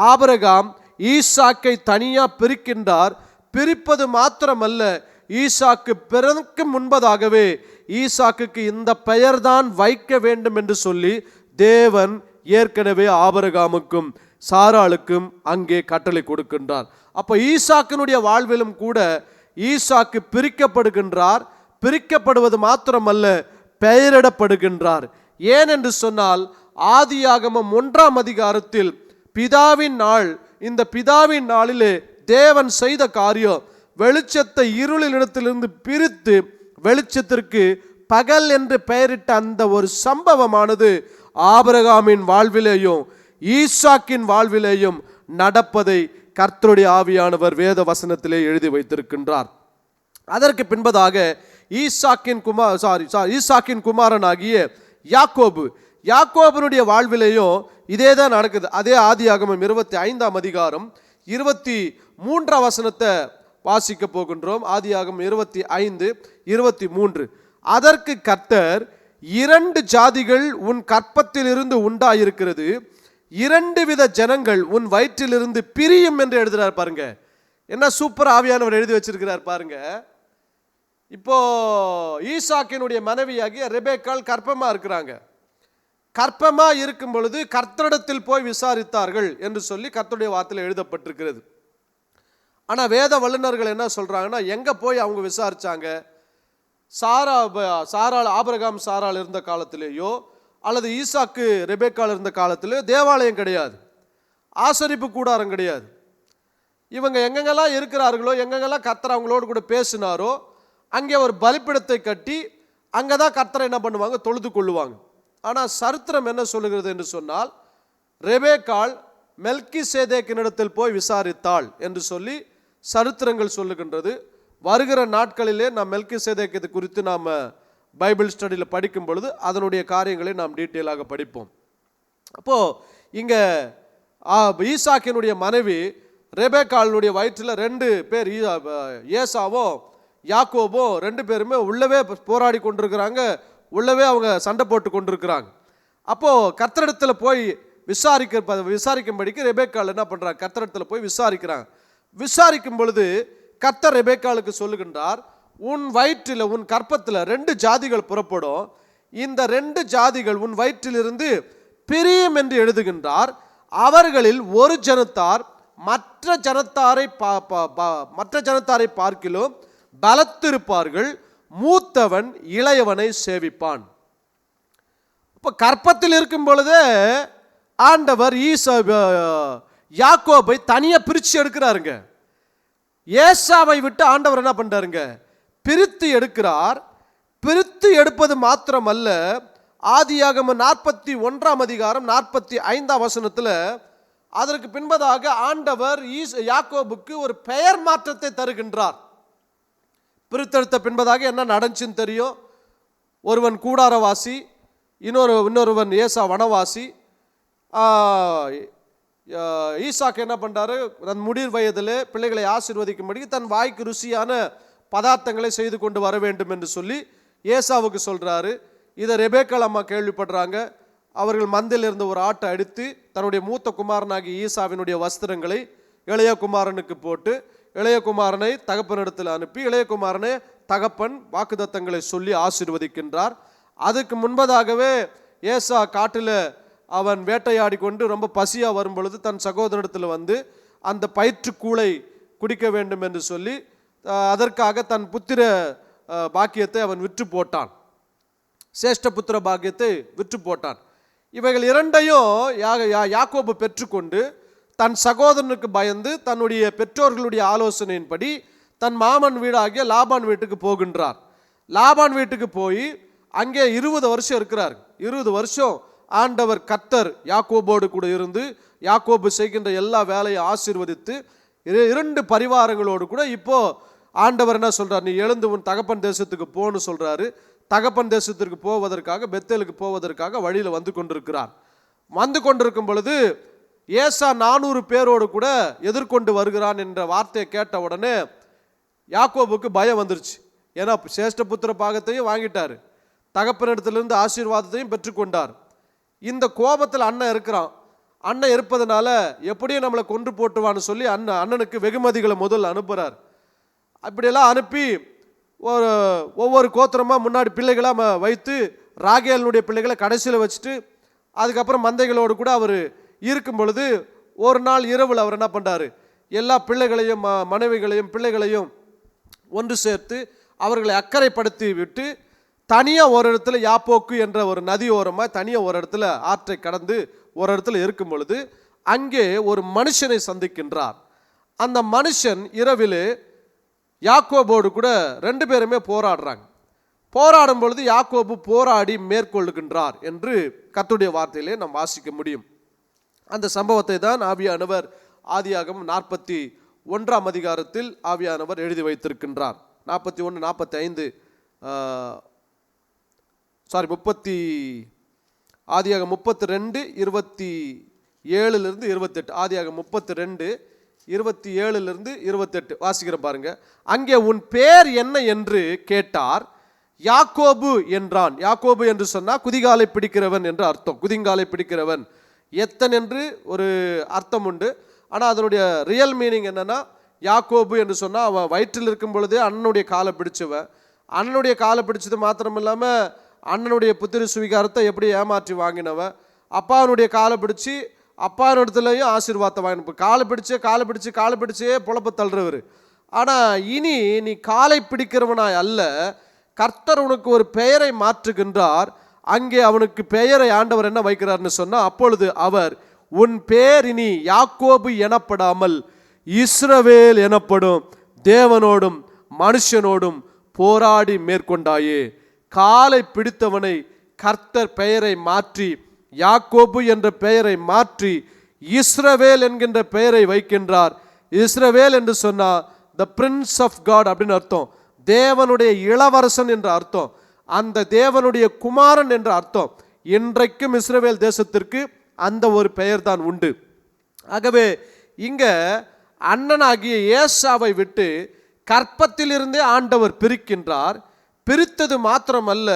ஆபிரகாம் ஈசாக்கை தனியா பிரிக்கின்றார். பிரிப்பது மாத்திரமல்ல, ஈசாக்கு பிறக்கும் முன்பதாகவே ஈசாக்குக்கு இந்த பெயர்தான் வைக்க வேண்டும் என்று சொல்லி தேவன் ஏற்கனவே ஆபிரகாமுக்கும் சாராளுக்கும் அங்கே கட்டளை கொடுக்கின்றார். அப்ப ஈசாக்கினுடைய வாழ்விலும் கூட ஈசாக்கு பிரிக்கப்படுகின்றார். பிரிக்கப்படுவது மாத்திரமல்ல, பெயரிடப்படுகின்றார். ஏன் என்று சொன்னால், ஆதியாகமம் 1ஆம் அதிகாரத்தில் பிதாவின் நாள், இந்த பிதாவின் நாளிலே தேவன் செய்த காரியம், வெளிச்சத்தை இருளினிடத்திலிருந்து பிரித்து வெளிச்சத்திற்கு பகல் என்று பெயரிட்ட அந்த ஒரு சம்பவமானது ஆபிரகாமின் வாழ்விலேயும் ஈசாக்கின் வாழ்விலேயும் நடப்பதை கர்த்தருடைய ஆவியானவர் வேத வசனத்திலே எழுதி வைத்திருக்கின்றார். அதற்கு பின்பதாக ஈசாக்கின் குமாரனாகிய யாக்கோபுனுடைய வாழ்விலேயும் இதே தான் நடக்குது. அதே ஆதியாகமம் 25ஆம் அதிகாரம் 23ஆம் வசனத்தை வாசிக்க போகின்றோம். ஆதியாகமம் 25:23. அதற்கு கர்த்தர், 2 ஜாதிகள் உன் கற்பத்தில் இருந்து உண்டாயிருக்கிறது, 2 வித ஜனங்கள் உன் வயிற்றிலிருந்து பிரியும் என்று எழுதுறார். பாருங்க, என்ன சூப்பர் ஆவியானவர் எழுதி வச்சிருக்கிறார் பாருங்க. இப்போ ஈசாக்கினுடைய மனைவியாகிய ரெபேக்காள் கற்பமா இருக்கிறாங்க. கற்பமா இருக்கும் பொழுது கர்த்தரிடத்தில் போய் விசாரித்தார்கள் என்று சொல்லி கர்த்தருடைய வார்த்தையில் எழுதப்பட்டிருக்கிறது. ஆனா வேத வல்லுநர்கள் என்ன சொல்றாங்கன்னா, எங்க போய் அவங்க விசாரிச்சாங்க? ஆபிரகாம் சாராள் இருந்த காலத்திலேயோ அல்லது ஈசாக்கு ரெபேக்காள் இருந்த காலத்திலேயோ தேவாலயம் கிடையாது, ஆசரிப்பு கூடாரம் கிடையாது. இவங்க எங்கெங்கெல்லாம் இருக்கிறார்களோ, எங்கெங்கெல்லாம் கர்த்தர் அவங்களோடு கூட பேசினாரோ அங்கே ஒரு பலிபீடத்தை கட்டி அங்கதான் கர்த்தரை என்ன பண்ணுவாங்க, தொழுது கொள்ளுவாங்க. ஆனால் சரித்திரம் என்ன சொல்லுகிறது என்று சொன்னால், ரெபேக்காள் மெல்கிசேதேக்கினிடத்தில் போய் விசாரித்தாள் என்று சொல்லி சரித்திரங்கள் சொல்லுகின்றது. வருகிற நாட்களிலே நாம் மெல்கிசேதேக்கு குறித்து நாம் பைபிள் ஸ்டடியில் படிக்கும் பொழுது அதனுடைய காரியங்களை நாம் டீட்டெயிலாக படிப்போம். அப்போ இங்க ஈசாக்கினுடைய மனைவி ரெபேக்காளுடைய வயிற்றில் 2 பேர், ஏசாவோ யாக்கோபோ 2 பேருமே உள்ளவே போராடி கொண்டிருக்கிறாங்க, உள்ளவே அவங்க சண்டை போட்டு கொண்டிருக்கிறாங்க. அப்போ கர்த்தரிடத்தில் போய் விசாரிக்கும்படிக்கு ரெபேக்காள் என்ன பண்றாங்க, கர்த்தரிடத்தில் போய் விசாரிக்கிறாங்க. விசாரிக்கும் பொழுது கர்த்தர் ரெபேக்காளுக்கு சொல்லுகின்றார், உன் வயிற்றில், உன் கற்பத்தில் 2 ஜாதிகள் புறப்படும், இந்த 2 ஜாதிகள் உன் வயிற்றிலிருந்து பிரியும் என்று எழுதுகின்றார். அவர்களில் ஒரு ஜனத்தார் மற்ற ஜனத்தாரை பார்க்கிலும் பலத்திருப்பார்கள், மூத்தவன் இளையவனை சேவிப்பான். இப்போ கற்பத்தில் இருக்கும் பொழுதே ஆண்டவர் யாக்கோபை தனியா பிரிச்சு எடுக்கிறாருங்க. ஏசாவை விட்டு ஆண்டவர் என்ன பண்றாருங்க, பிரித்து எடுக்கிறார். பிரித்து எடுப்பது மாத்திரமல்ல, ஆதியாகமம் 41ஆம் அதிகாரம் 45ஆம் வசனத்துல அதற்கு பின்பதாக ஆண்டவர் யாக்கோபுக்கு ஒரு பெயர் மாற்றத்தை தருகின்றார். பிரித்தெடுத்த பின்பதாக என்ன நடந்துச்சுன்னு தெரியும். ஒருவன் கூடாரவாசி, இன்னொருவன் ஏசா வனவாசி. ஈசாக்கு என்ன பண்றாரு, தன் முதிர் வயதிலே பிள்ளைகளை ஆசீர்வதிக்கும்படி தன் வாய்க்கு ருசியான பதார்த்தங்களை செய்து கொண்டு வர வேண்டும் என்று சொல்லி ஏசாவுக்கு சொல்றாரு. இதை ரெபேக்காள் அம்மா கேள்விப்படுறாங்க. அவர்கள் மந்தையில் இருந்த ஒரு ஆட்டை அடித்து தன்னுடைய மூத்த குமாரனாகிய ஈசாவினுடைய வஸ்திரங்களை இளைய குமாரனுக்கு போட்டு இளைய குமாரனை தகப்பனிடத்தில் அனுப்பி இளைய குமாரனை தகப்பன் வாக்குத்தத்தங்களை சொல்லி ஆசீர்வதிக்கின்றார். அதுக்கு முன்பதாகவே ஏசா காட்டில் அவன் வேட்டையாடி கொண்டு ரொம்ப பசியாக வரும் பொழுது தன் சகோதரனிடத்தில் வந்து அந்த பயிற்றுக்கூளை குடிக்க வேண்டும் என்று சொல்லி அதற்காக தன் புத்திர பாக்கியத்தை அவன் விற்று போட்டான். சேஷ்ட புத்திர பாக்கியத்தை விற்று போட்டான். இவைகள் இரண்டையும் யாக்கோபு பெற்றுக்கொண்டு தன் சகோதரனுக்கு பயந்து தன்னுடைய பெற்றோர்களுடைய ஆலோசனையின்படி தன் மாமன் வீடாகிய லாபான் வீட்டுக்கு போகின்றார். லாபான் வீட்டுக்கு போய் அங்கே 20 வருஷம் இருக்கிறார். 20 வருஷம் ஆண்டவர் கர்த்தர் யாக்கோபோடு கூட இருந்து யாக்கோபு செய்கின்ற எல்லா வேலையும் ஆசீர்வதித்து 2 பரிவாரங்களோடு கூட இப்போ ஆண்டவர் என்ன சொல்றார், நீ எழுந்து உன் தகப்பன் தேசத்துக்கு போன்னு சொல்றாரு. தகப்பன் தேசத்திற்கு போவதற்காக பெத்தேலுக்கு போவதற்காக வழியில் வந்து கொண்டிருக்கிறார். வந்து கொண்டிருக்கும் பொழுது ஏசா 400 பேரோடு கூட எதிர்கொண்டு வருகிறான் என்ற வார்த்தையை கேட்ட உடனே யாக்கோபுக்கு பயம் வந்துருச்சு. ஏன்னா சேஷ்ட புத்திர பாகத்தையும் வாங்கிட்டார், தகப்பனிடத்திலிருந்து ஆசீர்வாதத்தையும் பெற்றுக்கொண்டார். இந்த கோபத்தில் அண்ணன் இருக்கிறான். அண்ணன் இருப்பதனால எப்படியும் நம்மளை கொன்று போட்டுவான்னு சொல்லி அண்ணனுக்கு வெகுமதிகளை முதல் அனுப்புகிறார். அப்படியெல்லாம் அனுப்பி ஒவ்வொரு கோத்திரமாக முன்னாடி பிள்ளைகளாக வைத்து ராகேலினுடைய பிள்ளைகளை கடைசியில் வச்சுட்டு அதுக்கப்புறம் மந்தைகளோடு கூட அவர் இருக்கும் பொழுது ஒரு நாள் இரவில் அவர் என்ன பண்ணுறாரு, எல்லா பிள்ளைகளையும் மனைவிகளையும் பிள்ளைகளையும் ஒன்று சேர்த்து அவர்களை அக்கறைப்படுத்தி விட்டு தனியாக ஒரு இடத்துல யாப்போக்கு என்ற ஒரு நதி ஓரமாக தனியாக ஒரு இடத்துல ஆற்றை கடந்து ஒரு இடத்துல இருக்கும் பொழுது அங்கே ஒரு மனுஷனை சந்திக்கின்றார். அந்த மனுஷன் இரவில் யாக்கோபோடு கூட 2 பேருமே போராடுறாங்க. போராடும் பொழுது யாக்கோபு போராடி மேற்கொள்ளுகின்றார் என்று கர்த்தருடைய வார்த்தையிலே நாம் வாசிக்க முடியும். அந்த சம்பவத்தை தான் ஆவியானவர் ஆதியாகமம் 41ஆம் அதிகாரத்தில் ஆவியானவர் எழுதி வைத்திருக்கின்றார். 41, 45 ஆதியாகமம் 32 27 28 ஆதியாகமம் 32 27 28 வாசிக்கிற பாருங்க. அங்கே உன் பேர் என்ன என்று கேட்டார். யாக்கோபு என்றான். யாக்கோபு என்று சொன்னால் குதிகாலை பிடிக்கிறவன் என்று அர்த்தம். குதிங்காலை பிடிக்கிறவன் எத்தன் என்று ஒரு அர்த்தம் உண்டு. ஆனால் அதனுடைய ரியல் மீனிங் என்னன்னா, யாக்கோபு என்று சொன்னால் அவன் வயிற்றில் இருக்கும் பொழுதே அண்ணனுடைய காலை பிடிச்சவன். அண்ணனுடைய காலை பிடிச்சது மாத்திரம் இல்லாமல் அண்ணனுடைய புத்திர சுவீகாரத்தை எப்படி ஏமாற்றி வாங்கினவன். அப்பாவனுடைய காலை பிடிச்சி அப்பாவிடத்துலையும் ஆசீர்வாதத்தை வாங்கின. காலை பிடிச்சே பொழப்ப தள்ளுறவர். ஆனால் இனி நீ காலை பிடிக்கிறவனாய் அல்ல, கர்த்தர் உனக்கு ஒரு பெயரை மாற்றுகின்றார். அங்கே அவனுக்கு பெயரை ஆண்டவர் என்ன வைக்கிறார்னு சொன்னால், அப்பொழுது அவர் உன் பேர் இனி யாக்கோபு எனப்படாமல் இஸ்ரவேல் எனப்படும், தேவனோடும் மனுஷனோடும் போராடி மேற்கொண்டாயே. காலை பிடித்தவனை கர்த்தர் பெயரை மாற்றி யாக்கோபு என்ற பெயரை மாற்றி இஸ்ரவேல் என்கின்ற பெயரை வைக்கின்றார். இஸ்ரவேல் என்று சொன்னால் த பிரின்ஸ் ஆஃப் காட் அப்படின்னு அர்த்தம். தேவனுடைய இளவரசன் என்ற அர்த்தம், அந்த தேவனுடைய குமாரன் என்ற அர்த்தம். இன்றைக்கும் இஸ்ரவேல் தேசத்திற்கு அந்த ஒரு பெயர் தான் உண்டு. ஆகவே இங்க அண்ணனாகிய ஏசாவை விட்டு கற்பத்திலிருந்தே ஆண்டவர் பிரிக்கின்றார். பிரித்தது மாத்திரமல்ல,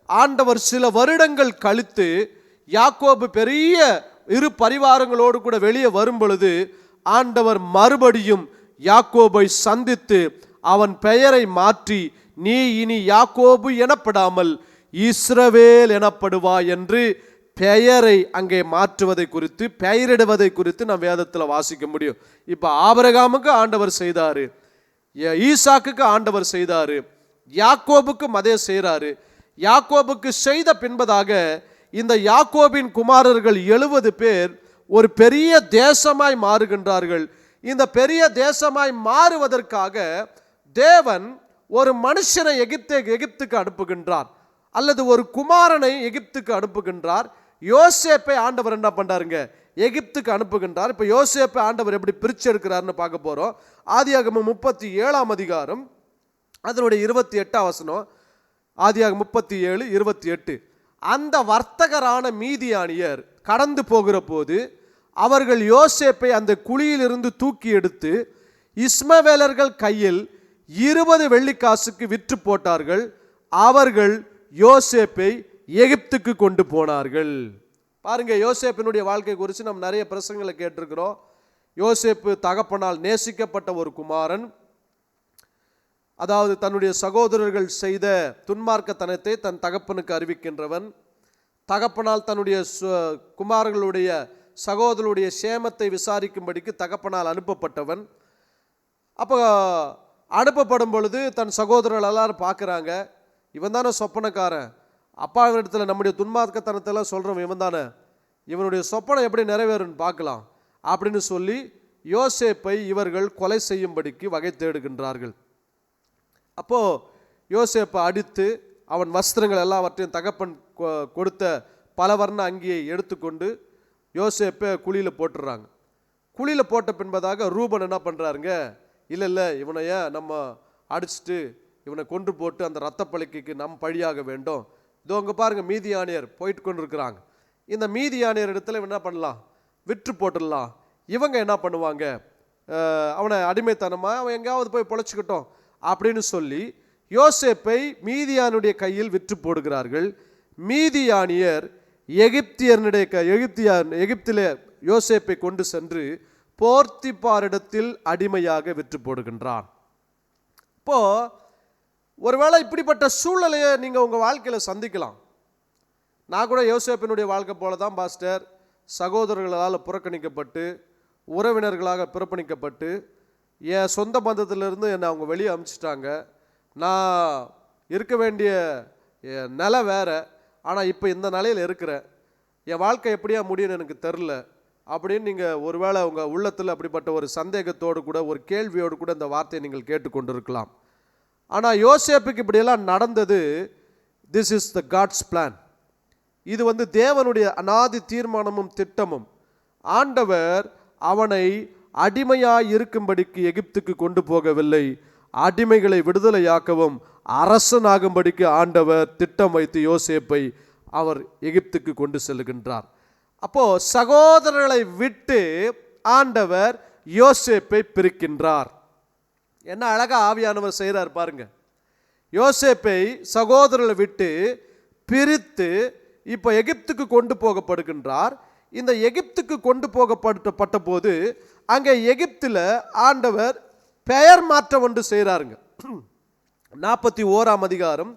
ஆண்டவர் சில வருடங்கள் கழித்து யாக்கோபு பெரிய 2 பரிவாரங்களோடு கூட வெளியே வரும் பொழுது ஆண்டவர் மறுபடியும் யாக்கோபை சந்தித்து அவன் பெயரை மாற்றி நீ இனி யாக்கோபு எனப்படாமல் இஸ்ரவேல் எனப்படுவாய் என்று பெயரை அங்கே மாற்றுவதை குறித்து, பெயரிடுவதை குறித்து நாம் வேதத்தில் வாசிக்க முடியும். இப்போ ஆபிரகாமுக்கு ஆண்டவர் செய்தாரு, ஈசாக்குக்கு ஆண்டவர் செய்தாரு, யாக்கோபுக்கும் அதே செய்கிறாரு. யாக்கோபுக்கு செய்த பின்பதாக இந்த யாக்கோபின் குமாரர்கள் 70 பேர் ஒரு பெரிய தேசமாய் மாறுகின்றார்கள். இந்த பெரிய தேசமாய் மாறுவதற்காக தேவன் ஒரு மனுஷனை எகிப்துக்கு அனுப்புகின்றார், அல்லது ஒரு குமாரனை எகிப்துக்கு அனுப்புகின்றார். யோசேப்பை ஆண்டவர் என்ன பண்றாருங்க, எகிப்துக்கு அனுப்புகின்றார். இப்போ யோசேப்பை ஆண்டவர் எப்படி பிரிச்சு எடுக்கிறார்னு பார்க்க போறோம். ஆதியாகமம் 37ஆம் அதிகாரம் அதனுடைய 28ஆம் வசனம். ஆதியாகமம் 37, 28. அந்த வர்த்தகரான மீதியானியர் கடந்து போகிற போது அவர்கள் யோசேப்பை அந்த குழியிலிருந்து தூக்கி எடுத்து இஸ்மவேலர்கள் கையில் 20 வெள்ளிக்காசுக்கு விற்று போட்டார்கள். அவர்கள் யோசேப்பை எகிப்துக்கு கொண்டு போனார்கள். பாருங்க, யோசேப்பினுடைய வாழ்க்கை குறித்து நம்ம நிறைய பிரசங்களை கேட்டிருக்கிறோம். யோசேப்பு தகப்பனால் நேசிக்கப்பட்ட ஒரு குமாரன். அதாவது தன்னுடைய சகோதரர்கள் செய்த துன்மார்க்கத்தனத்தை தன் தகப்பனுக்கு அறிவிக்கின்றவன். தகப்பனால் தன்னுடைய குமாரர்களுடைய சகோதரருடைய சேமத்தை விசாரிக்கும்படிக்கு தகப்பனால் அனுப்பப்பட்டவன். அப்போ அனுப்பப்படும் பொழுது தன் சகோதரர்கள் எல்லாரும் பார்க்குறாங்க, இவன் தானே சொப்பனக்காரன், அப்பாவிடத்தில் நம்முடைய துன்மார்க்கத்தனத்தெல்லாம் சொல்கிறவன் இவன் தானே, இவனுடைய சொப்பனை எப்படி நிறைவேறுன்னு பார்க்கலாம் அப்படின்னு சொல்லி யோசேப்பை இவர்கள் கொலை செய்யும்படிக்கு வகை தேடுகின்றார்கள். அப்போது யோசேப்பை அடித்து அவன் வஸ்திரங்கள் எல்லாவற்றையும் தகப்பன் கொடுத்த பலவர்ண அங்கியை எடுத்துக்கொண்டு யோசேப்பை குழியில் போட்டுடுறாங்க. குழியில் போட்ட பின்பதாக ரூபன் என்ன பண்ணுறாருங்க, இல்லை இவனைய நம்ம அடிச்சுட்டு இவனை கொண்டு போட்டு அந்த இரத்த பழிக்கு நம் பழியாக வேண்டும். இதோ அங்கே பாருங்கள், மீதியானியர் போயிட்டு கொண்டு இருக்கிறாங்க. இந்த மீதியானியர் இடத்துல என்ன பண்ணலாம், விற்று போட்டுடலாம். இவங்க என்ன பண்ணுவாங்க, அவனை அடிமைத்தனமாக அவன் எங்கேயாவது போய் பொழைச்சிக்கிட்டோம் அப்படின்னு சொல்லி யோசேப்பை மீதியானுடைய கையில் விற்று போடுகிறார்கள். மீதியானியர் எகிப்திலே யோசேப்பை கொண்டு சென்று போர்த்திபாரிடத்தில் அடிமையாக விற்று போடுகின்றான். இப்போ ஒருவேளை இப்படிப்பட்ட சூழ்நிலையை நீங்கள் உங்கள் வாழ்க்கையில் சந்திக்கலாம். நான் கூட யோசேப்பினுடைய வாழ்க்கை போல தான் பாஸ்டர், சகோதரர்களால் புறக்கணிக்கப்பட்டு உறவினர்களாக புறக்கணிக்கப்பட்டு என் சொந்த பந்தத்திலிருந்து என்னை அவங்க வெளியே அனுப்பிச்சிட்டாங்க. நான் இருக்க வேண்டிய நிலை வேறு, ஆனால் இப்போ இந்த நிலையில் இருக்கிறேன், என் வாழ்க்கை எப்படியா முடியும்னு எனக்கு தெரில அப்படின்னு நீங்கள் ஒருவேளை உங்கள் உள்ளத்தில் அப்படிப்பட்ட ஒரு சந்தேகத்தோடு கூட ஒரு கேள்வியோடு கூட இந்த வார்த்தையை நீங்கள் கேட்டுக்கொண்டு இருக்கலாம். ஆனால் யோசேப்புக்கு இப்படியெல்லாம் நடந்தது, this is the God's plan. இது தேவனுடைய அநாதி தீர்மானமும் திட்டமும். ஆண்டவர் அவனை அடிமையாய் இருக்கும்படிக்கு எகிப்துக்கு கொண்டு போகவில்லை, அடிமைகளை விடுதலையாக்கவும் அரசனாகும்படிக்கு ஆண்டவர் திட்டம் வைத்து யோசேப்பை அவர் எகிப்துக்கு கொண்டு செல்கின்றார். அப்போ சகோதரர்களை விட்டு ஆண்டவர் யோசேப்பை பிரிக்கின்றார். என்ன அழகா ஆவியானவர் செய்கிறார் பாருங்க. யோசேப்பை சகோதரர்களை விட்டு பிரித்து இப்போ எகிப்துக்கு கொண்டு போகப்படுகின்றார். இந்த எகிப்துக்கு கொண்டு போகப்பட்ட போது அங்கே எகிப்தில் ஆண்டவர் பெயர் மாற்றம் ஒன்று செய்கிறாருங்க. 41ஆம் அதிகாரம்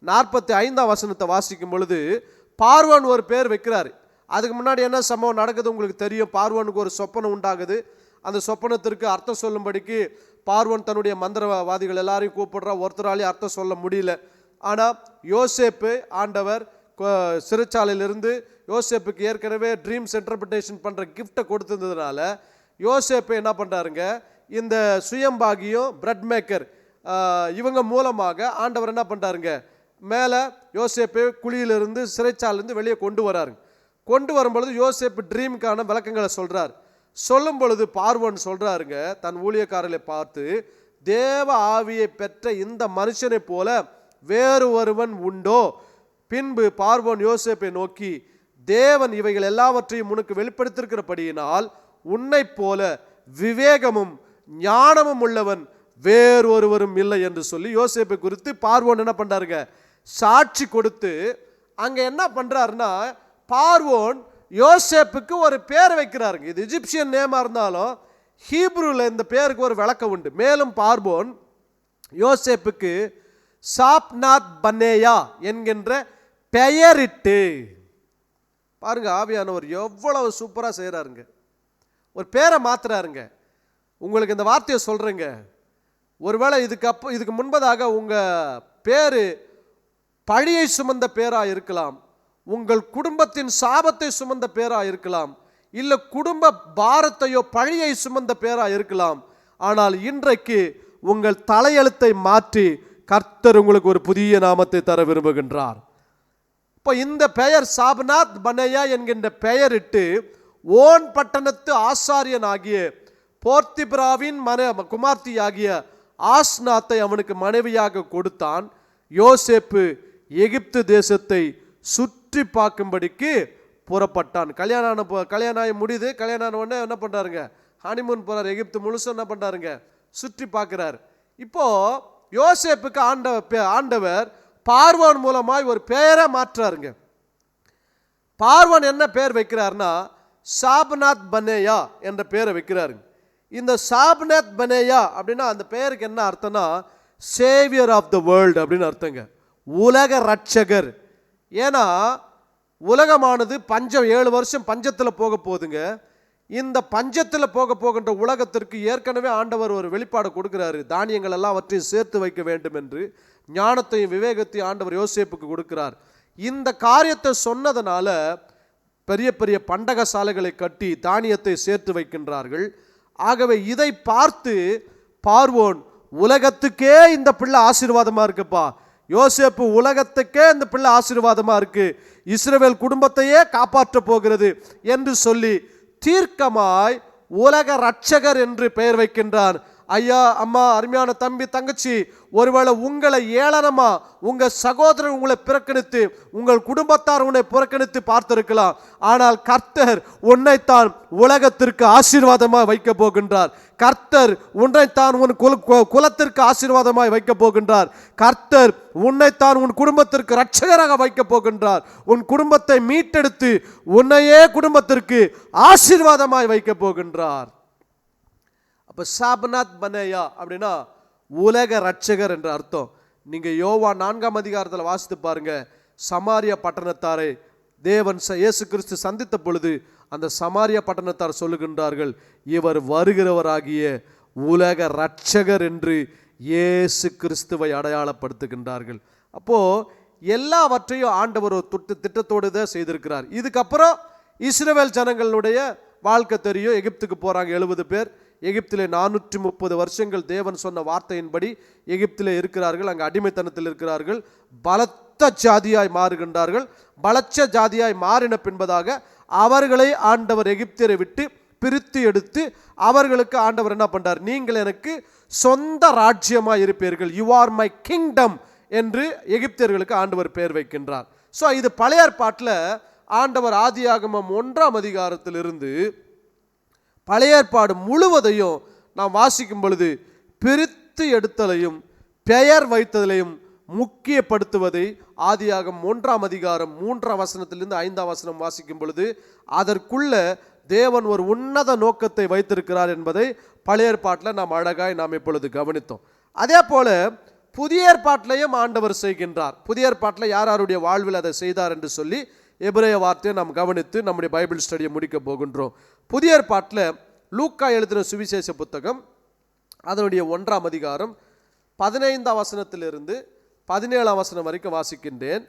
45ஆம் வசனத்தை வாசிக்கும் பொழுது பார்வோன் ஒரு பேர் வைக்கிறார். அதுக்கு முன்னாடி என்ன சம்பவம் நடக்குது உங்களுக்கு தெரியும். பார்வோனுக்கு ஒரு சொப்பனம் உண்டாகுது. அந்த சொப்பனத்திற்கு அர்த்தம் சொல்லும்படிக்கு பார்வோன் தன்னுடைய மந்திரவாதிகள் எல்லாரையும் கூப்பிடுறா. ஒருத்தராலையும் அர்த்தம் சொல்ல முடியல. ஆனால் யோசேப்பு ஆண்டவர் சிறைச்சாலையிலிருந்து யோசேப்புக்கு ஏற்கனவே ட்ரீம்ஸ் இன்டர்பிரிட்டேஷன் பண்ணுற கிஃப்டை கொடுத்துருந்ததுனால யோசேப்பு என்ன பண்ணுறாருங்க, இந்த சுயம்பாகியும் பிரெட் மேக்கர் இவங்க மூலமாக ஆண்டவர் என்ன பண்ணுறாருங்க, மேலே யோசேப்பு குழியிலிருந்து சிறைச்சாலையிலிருந்து வெளியே கொண்டு வராருங்க. கொண்டு வரும்பொழுது யோசேப்பு ட்ரீமுக்கான விளக்கங்களை சொல்கிறார். சொல்லும் பொழுது பார்வோன் சொல்கிறாருங்க தன் ஊழியக்காரர்களை பார்த்து, தேவ ஆவியை பெற்ற இந்த மனுஷனை போல வேறு ஒருவன் உண்டோ? பின்பு பார்வோன் யோசேப்பை நோக்கி, தேவன் இவைகள் எல்லாவற்றையும் உனக்கு வெளிப்படுத்தியிருக்கிறபடியினால் உன்னை போல விவேகமும் ஞானமும் உள்ளவன் வேறு ஒருவரும் இல்லை என்று சொல்லி யோசேப்பை குறித்து பார்வோன் என்ன பண்ணுறாருங்க, சாட்சி கொடுத்து அங்கே என்ன பண்ணுறாருன்னா பார்வோன் யோசேப்புக்கு ஒரு பேர் வைக்கிறாருங்க. இது எஜிப்சியன் நேமாக இருந்தாலும் ஹீப்ரூவில் இந்த பேருக்கு ஒரு விளக்கம் உண்டு. மேலும் பார்வோன் யோசேப்புக்கு சாப்நாத் பனேயா என்கின்ற பெயரிட்டு, பாருங்க ஆவியானவர் எவ்வளவு சூப்பராக செய்கிறாருங்க, ஒரு பேரை மாத்துறாருங்க. உங்களுக்கு இந்த வார்த்தையை சொல்கிறேங்க, ஒருவேளை இதுக்கு முன்பதாக உங்கள் பேர் பழியை சுமந்த பேராக இருக்கலாம், உங்கள் குடும்பத்தின் சாபத்தை சுமந்த பேராக இருக்கலாம், இல்லை குடும்ப பாரத்தையோ பழியை சுமந்த பேராக இருக்கலாம். ஆனால் இன்றைக்கு உங்கள் தலையெழுத்தை மாற்றி கர்த்தர் உங்களுக்கு ஒரு புதிய நாமத்தை தர விரும்புகின்றார். இப்போ இந்த பெயர் சாப்நாத் பனேயா என்கின்ற பெயரிட்டு ஓன் பட்டணத்து ஆசாரியன் ஆகிய போர்த்திபிராவின் குமார்த்தி ஆகிய ஆஸ்நாத்தை அவனுக்கு மனைவியாக கொடுத்தான். யோசேப்பு எகிப்து தேசத்தை சுற்றி பார்க்கும்படிக்கு புறப்பட்டான். கல்யாணம் ஆகி முடியுது. கல்யாணம் ஆன உடனே என்ன பண்ணுறாருங்க, ஹனிமூன் போகிறார். எகிப்து முழுசும் என்ன பண்ணுறாருங்க, சுற்றி பார்க்குறார். இப்போ யோசேப்புக்கு ஆண்டவர் பார்வோன் மூலமாய் ஒரு பெயரை மாற்றாருங்க. பார்வோன் என்ன பேர் வைக்கிறார்னா சாப்நாத் பனேயா என்ற பேரை வைக்கிறாரு. இந்த சாப்நாத் பனேயா அப்படின்னா அந்த பெயருக்கு என்ன அர்த்தம்னா சேவியர் ஆஃப் த வேர்ல்டு அப்படின்னு அர்த்தங்க, உலக ரட்சகர். ஏன்னா உலகமானது பஞ்சம் 7 வருஷம் பஞ்சத்தில் போக போகுதுங்க. இந்த பஞ்சத்தில் போகின்ற உலகத்திற்கு ஏற்கனவே ஆண்டவர் ஒரு வெளிப்பாடு கொடுக்குறாரு. தானியங்கள் எல்லாவற்றையும் சேர்த்து வைக்க வேண்டும் என்று ஞானத்தையும் விவேகத்தையும் ஆண்டவர் யோசேப்புக்கு கொடுக்கிறார். இந்த காரியத்தை சொன்னதனால பெரிய பெரிய பண்டக சாலைகளை கட்டி தானியத்தை சேர்த்து வைக்கின்றார்கள். ஆகவே இதை பார்த்து பார்வோன், உலகத்துக்கே இந்த பிள்ளை ஆசீர்வாதமாக இருக்குப்பா, யோசேப்பு உலகத்துக்கே இந்த பிள்ளை ஆசீர்வாதமாக இருக்கு, இஸ்ரவேல் குடும்பத்தையே காப்பாற்ற போகிறது என்று சொல்லி தீர்க்கமாய் உலக ரட்சகர் என்று பெயர் வைக்கின்றான். ஐயா, அம்மா, அருமையான தம்பி, தங்கச்சி, ஒருவேளை உங்களை ஏளனமா உங்க சகோதரன் உங்களை புறக்கணித்து, உங்கள் குடும்பத்தார் உன்னை புறக்கணித்து பார்த்திருக்கலாம். ஆனால் கர்த்தர் உன்னைத்தான் உலகத்திற்கு ஆசீர்வாதமாய் வைக்க போகின்றார். கர்த்தர் உன்னைத்தான் உன் குலத்திற்கு ஆசீர்வாதமாய் வைக்க போகின்றார். கர்த்தர் உன்னைத்தான் உன் குடும்பத்திற்கு இரட்சகராக வைக்க போகின்றார். உன் குடும்பத்தை மீட்டெடுத்து உன்னையே குடும்பத்திற்கு ஆசீர்வாதமாய் வைக்க போகின்றார். அப்போ சாப்நாத் பனேயா அப்படின்னா உலக ரட்சகர் என்ற அர்த்தம். நீங்கள் யோவான் 4ஆம் அதிகாரத்தில் வாசித்து பாருங்க. சமாரியா பட்டணத்தாரை தேவன் இயேசு கிறிஸ்து சந்தித்த பொழுது அந்த சமாரியா பட்டணத்தார் சொல்லுகின்றார்கள், இவர் வருகிறவராகிய உலக ரட்சகர் என்று இயேசு கிறிஸ்துவை அடையாளப்படுத்துகின்றார்கள். அப்போது எல்லாவற்றையும் ஆண்டவர் ஒரு திட்டத்தோடு தான் செய்திருக்கிறார். இதுக்கப்புறம் இஸ்ரவேல் ஜனங்களுடைய வாழ்க்கை தெரியும். எகிப்துக்கு போகிறாங்க 70 பேர். எகிப்திலே 430 வருஷங்கள் தேவன் சொன்ன வார்த்தையின்படி எகிப்திலே இருக்கிறார்கள். அங்கே அடிமைத்தனத்தில் இருக்கிறார்கள். பலத்த ஜாதியாய் மாறுகின்றார்கள். பலச்ச ஜாதியாய் மாறின பின்பதாக அவர்களை ஆண்டவர் எகிப்தியரை விட்டு பிரித்து எடுத்து அவர்களுக்கு ஆண்டவர் என்ன பண்றார், நீங்கள் எனக்கு சொந்த ராஜ்யமாய் இருப்பீர்கள், யூ ஆர் மை கிங்டம் என்று எகிப்தியர்களுக்கு ஆண்டவர் பெயர் வைக்கின்றார். ஸோ இது பழைய ஏற்பாட்டில் ஆண்டவர் ஆதியாகமம் 1ஆம் அதிகாரத்திலிருந்து பழைய ஏற்பாடு முழுவதையும் நாம் வாசிக்கும் பொழுது பிரித்து எடுத்தலையும் பெயர் வைத்தலையும் முக்கியப்படுத்துவதை ஆதியாகமம் 1ஆம் அதிகாரம் 3ஆம் வசனத்திலிருந்து 5ஆம் வசனம் வாசிக்கும் பொழுது அதற்குள்ள தேவன் ஒரு உன்னத நோக்கத்தை வைத்திருக்கிறார் என்பதை பழைய ஏற்பாட்டில் நாம் அழகாய் நாம் இப்பொழுது கவனித்தோம். அதே போல புதிய ஏற்பாட்டிலையும் ஆண்டவர் செய்கின்றார். புதிய ஏற்பாட்டில் யார் யாருடைய வாழ்வில் அதை செய்தார் என்று சொல்லி எபிரேய வார்த்தையை நாம் கவனித்து நம்முடைய பைபிள் ஸ்டடியை முடிக்க போகின்றோம். புதிய ஏற்பாட்டில் லூக்கா எழுதின சுவிசேஷ புத்தகம் அதனுடைய 1ஆம் அதிகாரம் 15ஆம் வசனத்திலிருந்து 17ஆம் வசனம் வரைக்கும் வாசிக்கின்றேன்.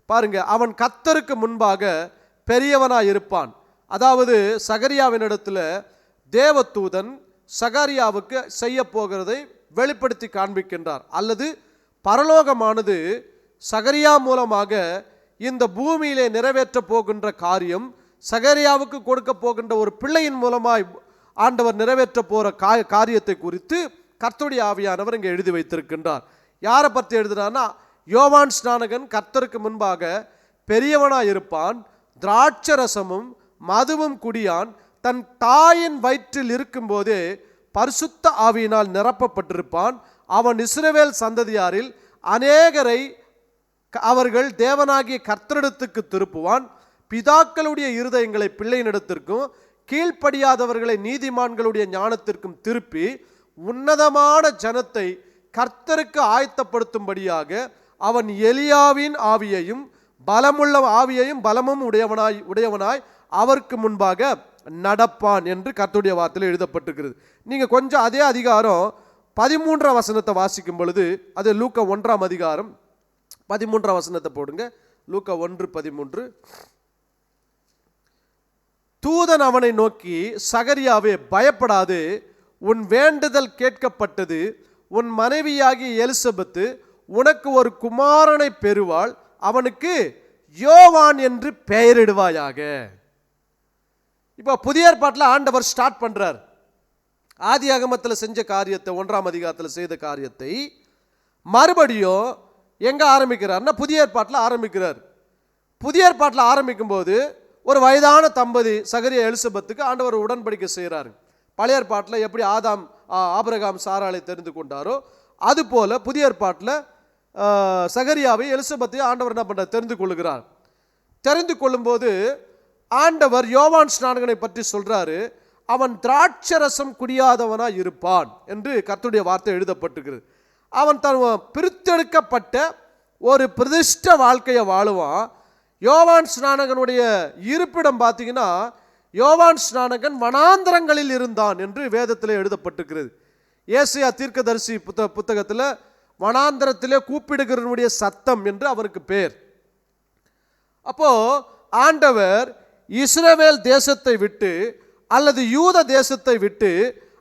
பாருங்க, அவன் கர்த்தருக்கு முன்பாக பெரியவனாய் இருப்பான். அதாவது சகரியாவினிடத்தில் தேவதூதன் சகரியாவுக்கு செய்ய போகிறதை வெளிப்படுத்தி காண்பிக்கின்றார். அல்லது பரலோகமானது சகரியா மூலமாக இந்த பூமியிலே நிறைவேற்ற போகின்ற காரியம் சகரியாவுக்கு கொடுக்க போகின்ற ஒரு பிள்ளையின் மூலமாய் ஆண்டவர் நிறைவேற்ற போகிற காரியத்தை குறித்து கர்த்தருடைய ஆவியானவர் இங்கே எழுதி வைத்திருக்கின்றார். யாரை பற்றி எழுதுனான்னா, யோவான் ஸ்நானகன் கர்த்தருக்கு முன்பாக பெரியவனாய் இருப்பான், திராட்சரசமும் மதுவும் குடியான், தன் தாயின் வயிற்றில் இருக்கும்போதே பரிசுத்த ஆவியினால் நிரப்பப்பட்டிருப்பான். அவன் இஸ்ரவேல் சந்ததியாரில் அநேகரை அவர்கள் தேவனாகிய கர்த்தரிடத்துக்கு திருப்புவான். பிதாக்களுடைய இருதயங்களை பிள்ளையினிடத்திற்கும் கீழ்ப்படியாதவர்களை நீதிமான்களுடைய ஞானத்திற்கும் திருப்பி உன்னதமான ஜனத்தை கர்த்தருக்கு ஆயத்தப்படுத்தும்படியாக அவன் எலியாவின் ஆவியையும் பலமுள்ள ஆவியையும் பலமும் உடையவனாய் அவருக்கு முன்பாக நடப்பான் என்று கர்த்தருடைய வார்த்தையில் எழுதப்பட்டிருக்கிறது. நீங்கள் கொஞ்சம் அதே அதிகாரம் 13ஆம் வசனத்தை வாசிக்கும் பொழுது, அது லூக்கா 1ஆம் அதிகாரம் 13ஆம் வசனத்தை போடுங்க. லூக்கா 1:13. தூதன் அவனை நோக்கி, சகரியாவே பயப்படாது, உன் வேண்டுதல் கேட்கப்பட்டது, உன் மனைவியாகிய எலிசபெத்து உனக்கு ஒரு குமாரனை பெறுவாள், அவனுக்கு யோவான் என்று பெயரிடுவாயாக. இப்போ புதிய ஏற்பாட்டில் ஆண்டவர் ஸ்டார்ட் பண்றார். ஆதியாகமத்தில் செஞ்ச காரியத்தை, 1ஆம் அதிகாரத்தில் செய்த காரியத்தை மறுபடியும் எங்க ஆரம்பிக்கிறார்னா புதிய ஏற்பாட்டில் ஆரம்பிக்கிறார். புதிய ஏற்பாட்டில் ஆரம்பிக்கும் போது ஒரு வயதான தம்பதி சகரியா எலிசபெத்துக்கு ஆண்டவர் உடன்படிக்கை செய்கிறாரு. பழைய ஏற்பாட்டில் எப்படி ஆபிரகாம் சாராளை தெரிந்து கொண்டாரோ அதுபோல புதிய ஏற்பாட்டில் சகரியாவை எலிசபெத்தை ஆண்டவர் என்ன பண்றார், தெரிந்து கொள்கிறார். தெரிந்து கொள்ளும்போது ஆண்டவர் யோவான் ஸ்நானகனை பற்றி சொல்றாரு, அவன் திராட்சரசம் குடியாதவனாய் இருப்பான் என்று கர்த்தருடைய வார்த்தை எழுதப்பட்டிருக்கிறது. அவன் தன் பிரித்தெடுக்கப்பட்ட ஒரு பிரதிஷ்ட வாழ்க்கையை வாழுவான். யோவான் ஸ்நானகனுடைய இருப்பிடம் பார்த்தீங்கன்னா, யோவான் ஸ்நானகன் வனாந்தரங்களில் இருந்தான் என்று வேதத்தில் எழுதப்பட்டிருக்கிறது. ஏசாயா தீர்க்கதரிசி புத்தகத்தில் வனாந்தரத்திலே கூப்பிடுகிறவனுடைய சத்தம் என்று அவனுக்கு பேர். அப்போ ஆண்டவர் இஸ்ரவேல் தேசத்தை விட்டு அல்லது யூத தேசத்தை விட்டு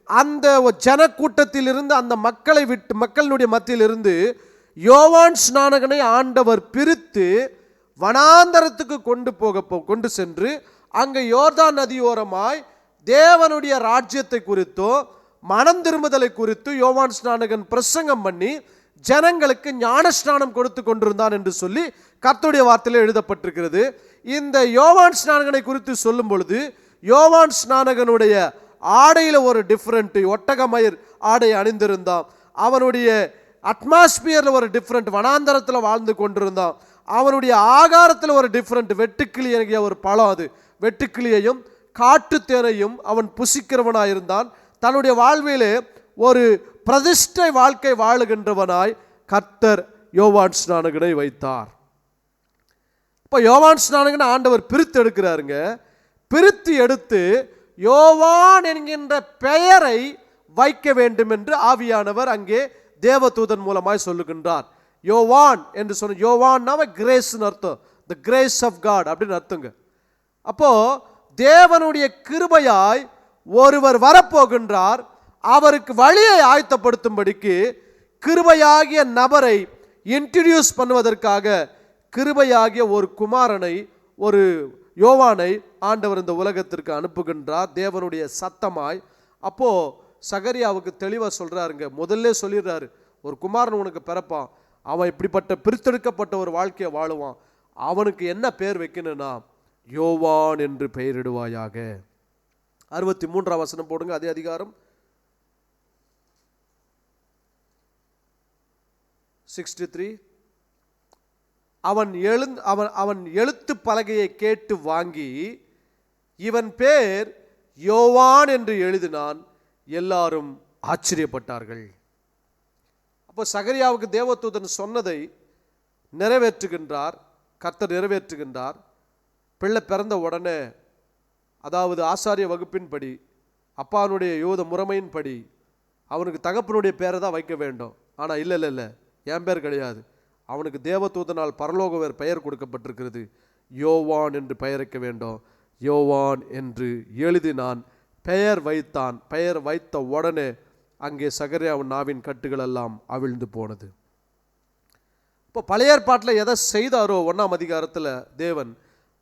அந்த ஜனக்கூட்டத்தில் இருந்து அந்த மக்களை விட்டு மக்களுடைய மத்தியிலிருந்து யோவான் ஸ்நானகனை ஆண்டவர் பிரித்து வனாந்தரத்துக்கு கொண்டு சென்று அங்கே யோர்தான் நதியோரமாய் தேவனுடைய ராஜ்யத்தை குறித்தோ மனம் திரும்புதலை குறித்து யோவான் ஸ்நானகன் பிரசங்கம் பண்ணி ஜனங்களுக்கு ஞானஸ்நானம் கொடுத்து கொண்டிருந்தான் என்று சொல்லி கர்த்தருடைய வார்த்தையில் எழுதப்பட்டிருக்கிறது. இந்த யோவான் ஸ்நானகனை குறித்து சொல்லும் பொழுது யோவான் ஸ்நானகனுடைய ஆடையில் ஒரு டிஃப்ரெண்ட், ஒட்டகமயிர் ஆடை அணிந்திருந்தான். அவனுடைய அட்மாஸ்பியரில் ஒரு டிஃப்ரெண்ட், வனாந்தரத்தில் வாழ்ந்து கொண்டிருந்தான். அவனுடைய ஆகாரத்தில் ஒரு டிஃப்ரெண்ட், வெட்டுக்கிளி என்கிற ஒரு பழம், அது வெட்டுக்கிளியையும் காட்டுத்தேனையும் அவன் புசிக்கிறவனாயிருந்தான். தன்னுடைய வாழ்விலே ஒரு பிரதிஷ்டை வாழ்க்கை வாழுகின்றவனாய் கர்த்தர் யோவான் ஸ்நானகனை வைத்தார். இப்போ யோவான் ஸ்நானகனை ஆண்டவர் பிரித்து எடுக்கிறாருங்க. பிரித்து எடுத்து யோவான் என்கின்ற பெயரை வைக்க வேண்டும் என்று ஆவியானவர் அங்கே தேவதூதன் மூலமாய் சொல்லுகின்றார். யோவான் என்று சொன்ன, யோவான்னாவே கிரேஸ்னு அர்த்தம், தி கிரேஸ் ஆஃப் காட் அப்படின்னு அர்த்தங்க. அப்போ தேவனுடைய கிருபையாய் ஒருவர் வரப்போகின்றார். அவருக்கு வழியை ஆயத்தப்படுத்தும்படிக்கு கிருபையாகிய நபரை இன்ட்ரடியூஸ் பண்ணுவதற்காக கிருபையாகிய ஒரு குமாரனை, ஒரு யோவானை ஆண்டவர் இந்த உலகத்திற்கு அனுப்புகின்றார் தேவனுடைய சத்தமாய். அப்போ சகரியாவுக்கு தெளிவாக சொல்றாருங்க, முதல்ல சொல்லிடுறாரு, ஒரு குமாரன் உனக்கு பிறப்பான், அவன் இப்படிப்பட்ட பிரித்தெடுக்கப்பட்ட ஒரு வாழ்க்கையை வாழுவான், அவனுக்கு என்ன பேர் வைக்கணும்னா யோவான் என்று பெயரிடுவாயாக. 63 வசனம் போடுங்க, அதே அதிகாரம் 63. அவன் எழுத்து பலகையை கேட்டு வாங்கி இவன் பேர் யோவான் என்று எழுதினான். எல்லாரும் ஆச்சரியப்பட்டார்கள். அப்போ சகரியாவுக்கு தேவதூதன் சொன்னதை நிறைவேற்றுகின்றார், கர்த்தர் நிறைவேற்றுகின்றார். பிள்ளை பிறந்த உடனே, அதாவது ஆசாரிய வகுப்பின்படி, அப்பானுடைய யூத முறைமையின்படி அவனுக்கு தகப்பனுடைய பேரை தான் வைக்க வேண்டும். ஆனால் இல்லை, என் பேர் கிடையாது, அவனுக்கு தேவதூதனால் பரலோகவர் பெயர் கொடுக்கப்பட்டிருக்கிறது, யோவான் என்று பெயரிக்க வேண்டும். யோவான் என்று எழுதினான், பெயர் வைத்தான். பெயர் வைத்த உடனே அங்கே சகரியாவின் நாவின் கட்டுகள் எல்லாம் அவிழ்ந்து போனது. இப்போ பழைய ஏற்பாட்டில் எதை செய்தாரோ 1ஆம் அதிகாரத்தில் தேவன்,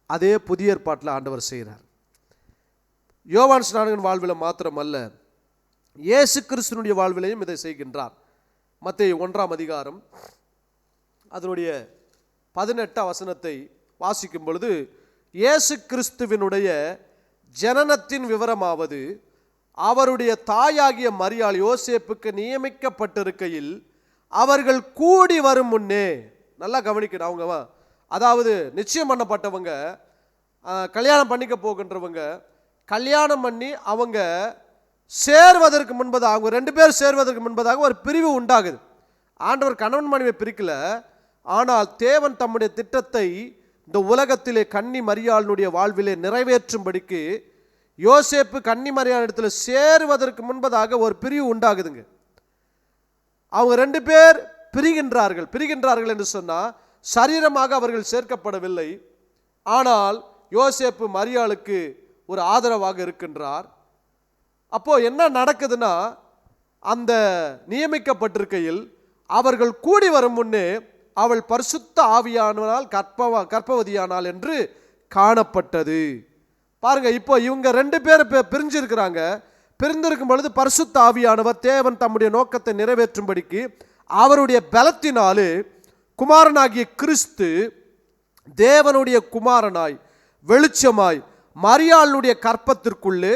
அதே புதிய ஏற்பாட்டில் ஆண்டவர் செய்கிறார். யோவான் ஸ்நானகன் வாழ்வில் மாத்திரமல்ல, இயேசு கிறிஸ்துனுடைய வாழ்விலையும் இதை செய்கின்றார். மத்தேயு 1ஆம் அதிகாரம் அதனுடைய 18 வசனத்தை வாசிக்கும் பொழுது, இயேசு கிறிஸ்துவினுடைய ஜனனத்தின் விவரமாவது, அவருடைய தாயாகிய மரியாள் யோசேப்புக்கு நியமிக்கப்பட்டிருக்கையில் அவர்கள் கூடி வரும் முன்னே, நல்லா கவனிக்கணும், அவங்க அதாவது நிச்சயம் பண்ணப்பட்டவங்க, கல்யாணம் பண்ணிக்க போகின்றவங்க, கல்யாணம் பண்ணி அவங்க சேர்வதற்கு முன்பதாக, அவங்க 2 பேர் சேர்வதற்கு முன்பதாக ஒரு பிரிவு உண்டாகுது. ஆண்டவர் கணவன் மனைவியை பிரிக்கல, ஆனால் தேவன் தம்முடைய திட்டத்தை இந்த உலகத்திலே கன்னி மரியாளுடைய வாழ்விலே நிறைவேற்றும்படிக்கு யோசேப்பு கன்னி மரியாள் இடத்துல சேருவதற்கு முன்பதாக ஒரு பிரிவு உண்டாகுதுங்க. அவங்க 2 பேர் பிரிகின்றார்கள் என்று சொன்னால் சரீரமாக அவர்கள் சேர்க்கப்படவில்லை. ஆனால் யோசேப்பு மரியாளுக்கு ஒரு ஆதரவாக இருக்கின்றார். அப்போ என்ன நடக்குதுன்னா, அந்த நியமிக்கப்பட்டிருக்கையில் அவர்கள் கூடி வரும் முன்னே அவள் பரிசுத்த ஆவியானால் கர்ப்பவதியானாள் என்று காணப்பட்டது. பாருங்க, இப்போ இவங்க 2 பேர் பிரிஞ்சிருக்கிறாங்க. பிரிந்திருக்கும் பொழுது பரிசுத்த ஆவியானவர் தேவன் தம்முடைய நோக்கத்தை நிறைவேற்றும்படிக்கு அவருடைய பலத்தினாலே குமாரனாகிய கிறிஸ்து தேவனுடைய குமாரனாய் வெளிச்சமாய் மரியாளுடைய கற்பத்திற்குள்ளே